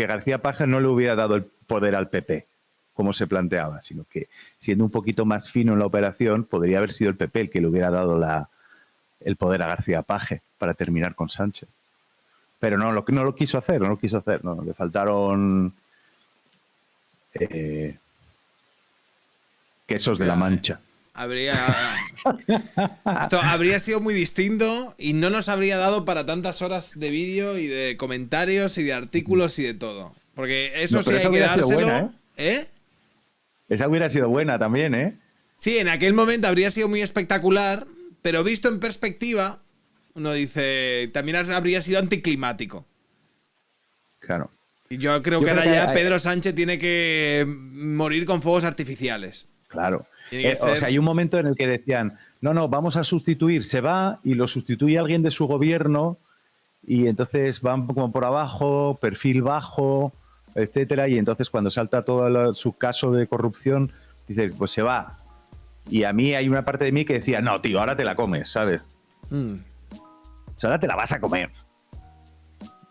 García Paje no le hubiera dado el poder al PP, como se planteaba, sino que, siendo un poquito más fino en la operación, podría haber sido el PP el que le hubiera dado el poder a García Paje para terminar con Sánchez. Pero no lo quiso hacer, no, le faltaron quesos de la Mancha. Esto habría sido muy distinto y no nos habría dado para tantas horas de vídeo y de comentarios y de artículos y de todo. Porque eso sí hay que dárselo. Buena, ¿eh? Esa hubiera sido buena también, ¿eh? Sí, en aquel momento habría sido muy espectacular, pero visto en perspectiva, uno dice, también habría sido anticlimático. Claro. Y yo creo que ahora ya Pedro Sánchez tiene que morir con fuegos artificiales. Claro. O sea, hay un momento en el que decían, no, vamos a sustituir, se va y lo sustituye alguien de su gobierno y entonces van como por abajo, perfil bajo, etcétera, y entonces cuando salta todo su caso de corrupción, dice, pues se va. Y a mí hay una parte de mí que decía, no, tío, ahora te la comes, ¿sabes? O sea, ahora te la vas a comer.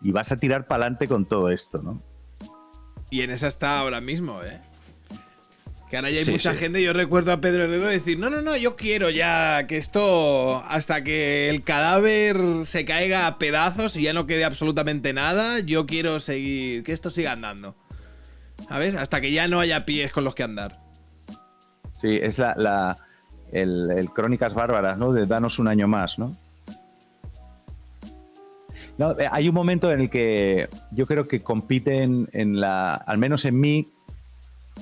Y vas a tirar para adelante con todo esto, ¿no? Y en esa está ahora mismo, ¿eh? Que ahora ya hay mucha gente. Yo recuerdo a Pedro Herrero decir, no, yo quiero ya que esto, hasta que el cadáver se caiga a pedazos y ya no quede absolutamente nada, yo quiero seguir, que esto siga andando. ¿Sabes? Hasta que ya no haya pies con los que andar. Sí, es el Crónicas Bárbaras, ¿no? De danos un año más, ¿no? No, hay un momento en el que yo creo que compiten al menos en mí,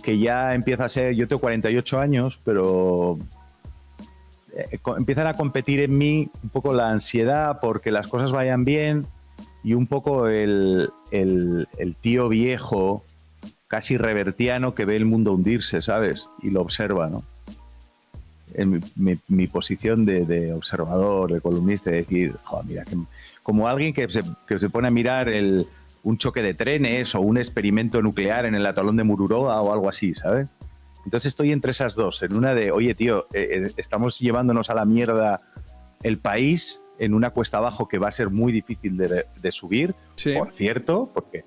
que ya empieza a ser, yo tengo 48 años, pero empiezan a competir en mí un poco la ansiedad porque las cosas vayan bien y un poco el tío viejo, casi revertiano, que ve el mundo hundirse, ¿sabes? Y lo observa, ¿no? En mi posición de observador, de columnista, de decir, joder, mira, como alguien que se pone a mirar un choque de trenes o un experimento nuclear en el atolón de Mururoa o algo así, ¿sabes? Entonces estoy entre esas dos, en una de, oye, tío, estamos llevándonos a la mierda el país en una cuesta abajo que va a ser muy difícil de subir, sí. Por cierto, porque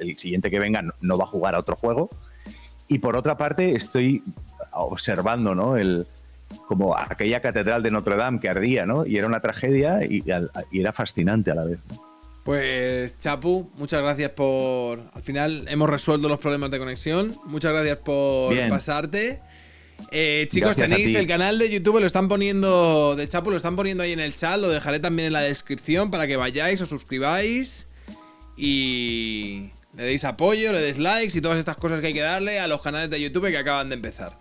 el siguiente que venga no va a jugar a otro juego. Y por otra parte estoy observando, ¿no? Como aquella catedral de Notre Dame que ardía, ¿no? Y era una tragedia y era fascinante a la vez, ¿no? Pues, Chapu, muchas gracias por... Al final hemos resuelto los problemas de conexión. Muchas gracias por pasarte. Chicos, gracias, tenéis el canal de YouTube, lo están poniendo, de Chapu, lo están poniendo ahí en el chat. Lo dejaré también en la descripción para que vayáis, os suscribáis y le deis apoyo, le deis likes y todas estas cosas que hay que darle a los canales de YouTube que acaban de empezar.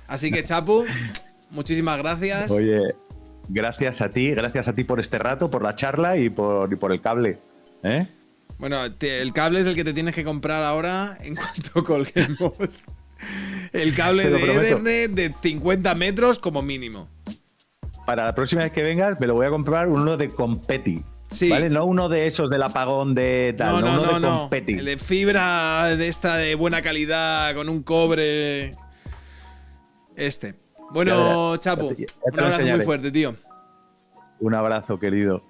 Así que, Chapu, muchísimas gracias. Oye, gracias a ti por este rato, por la charla y por el cable, ¿eh? Bueno, el cable es el que te tienes que comprar ahora en cuanto colguemos. El cable de Ethernet de 50 metros como mínimo. Para la próxima vez que vengas me lo voy a comprar uno de Competi. Sí. ¿Vale? No uno de esos de el apagón de tal, uno de Competi. El de fibra de esta de buena calidad con un cobre. Bueno, Chapu, un abrazo muy fuerte, tío. Un abrazo, querido.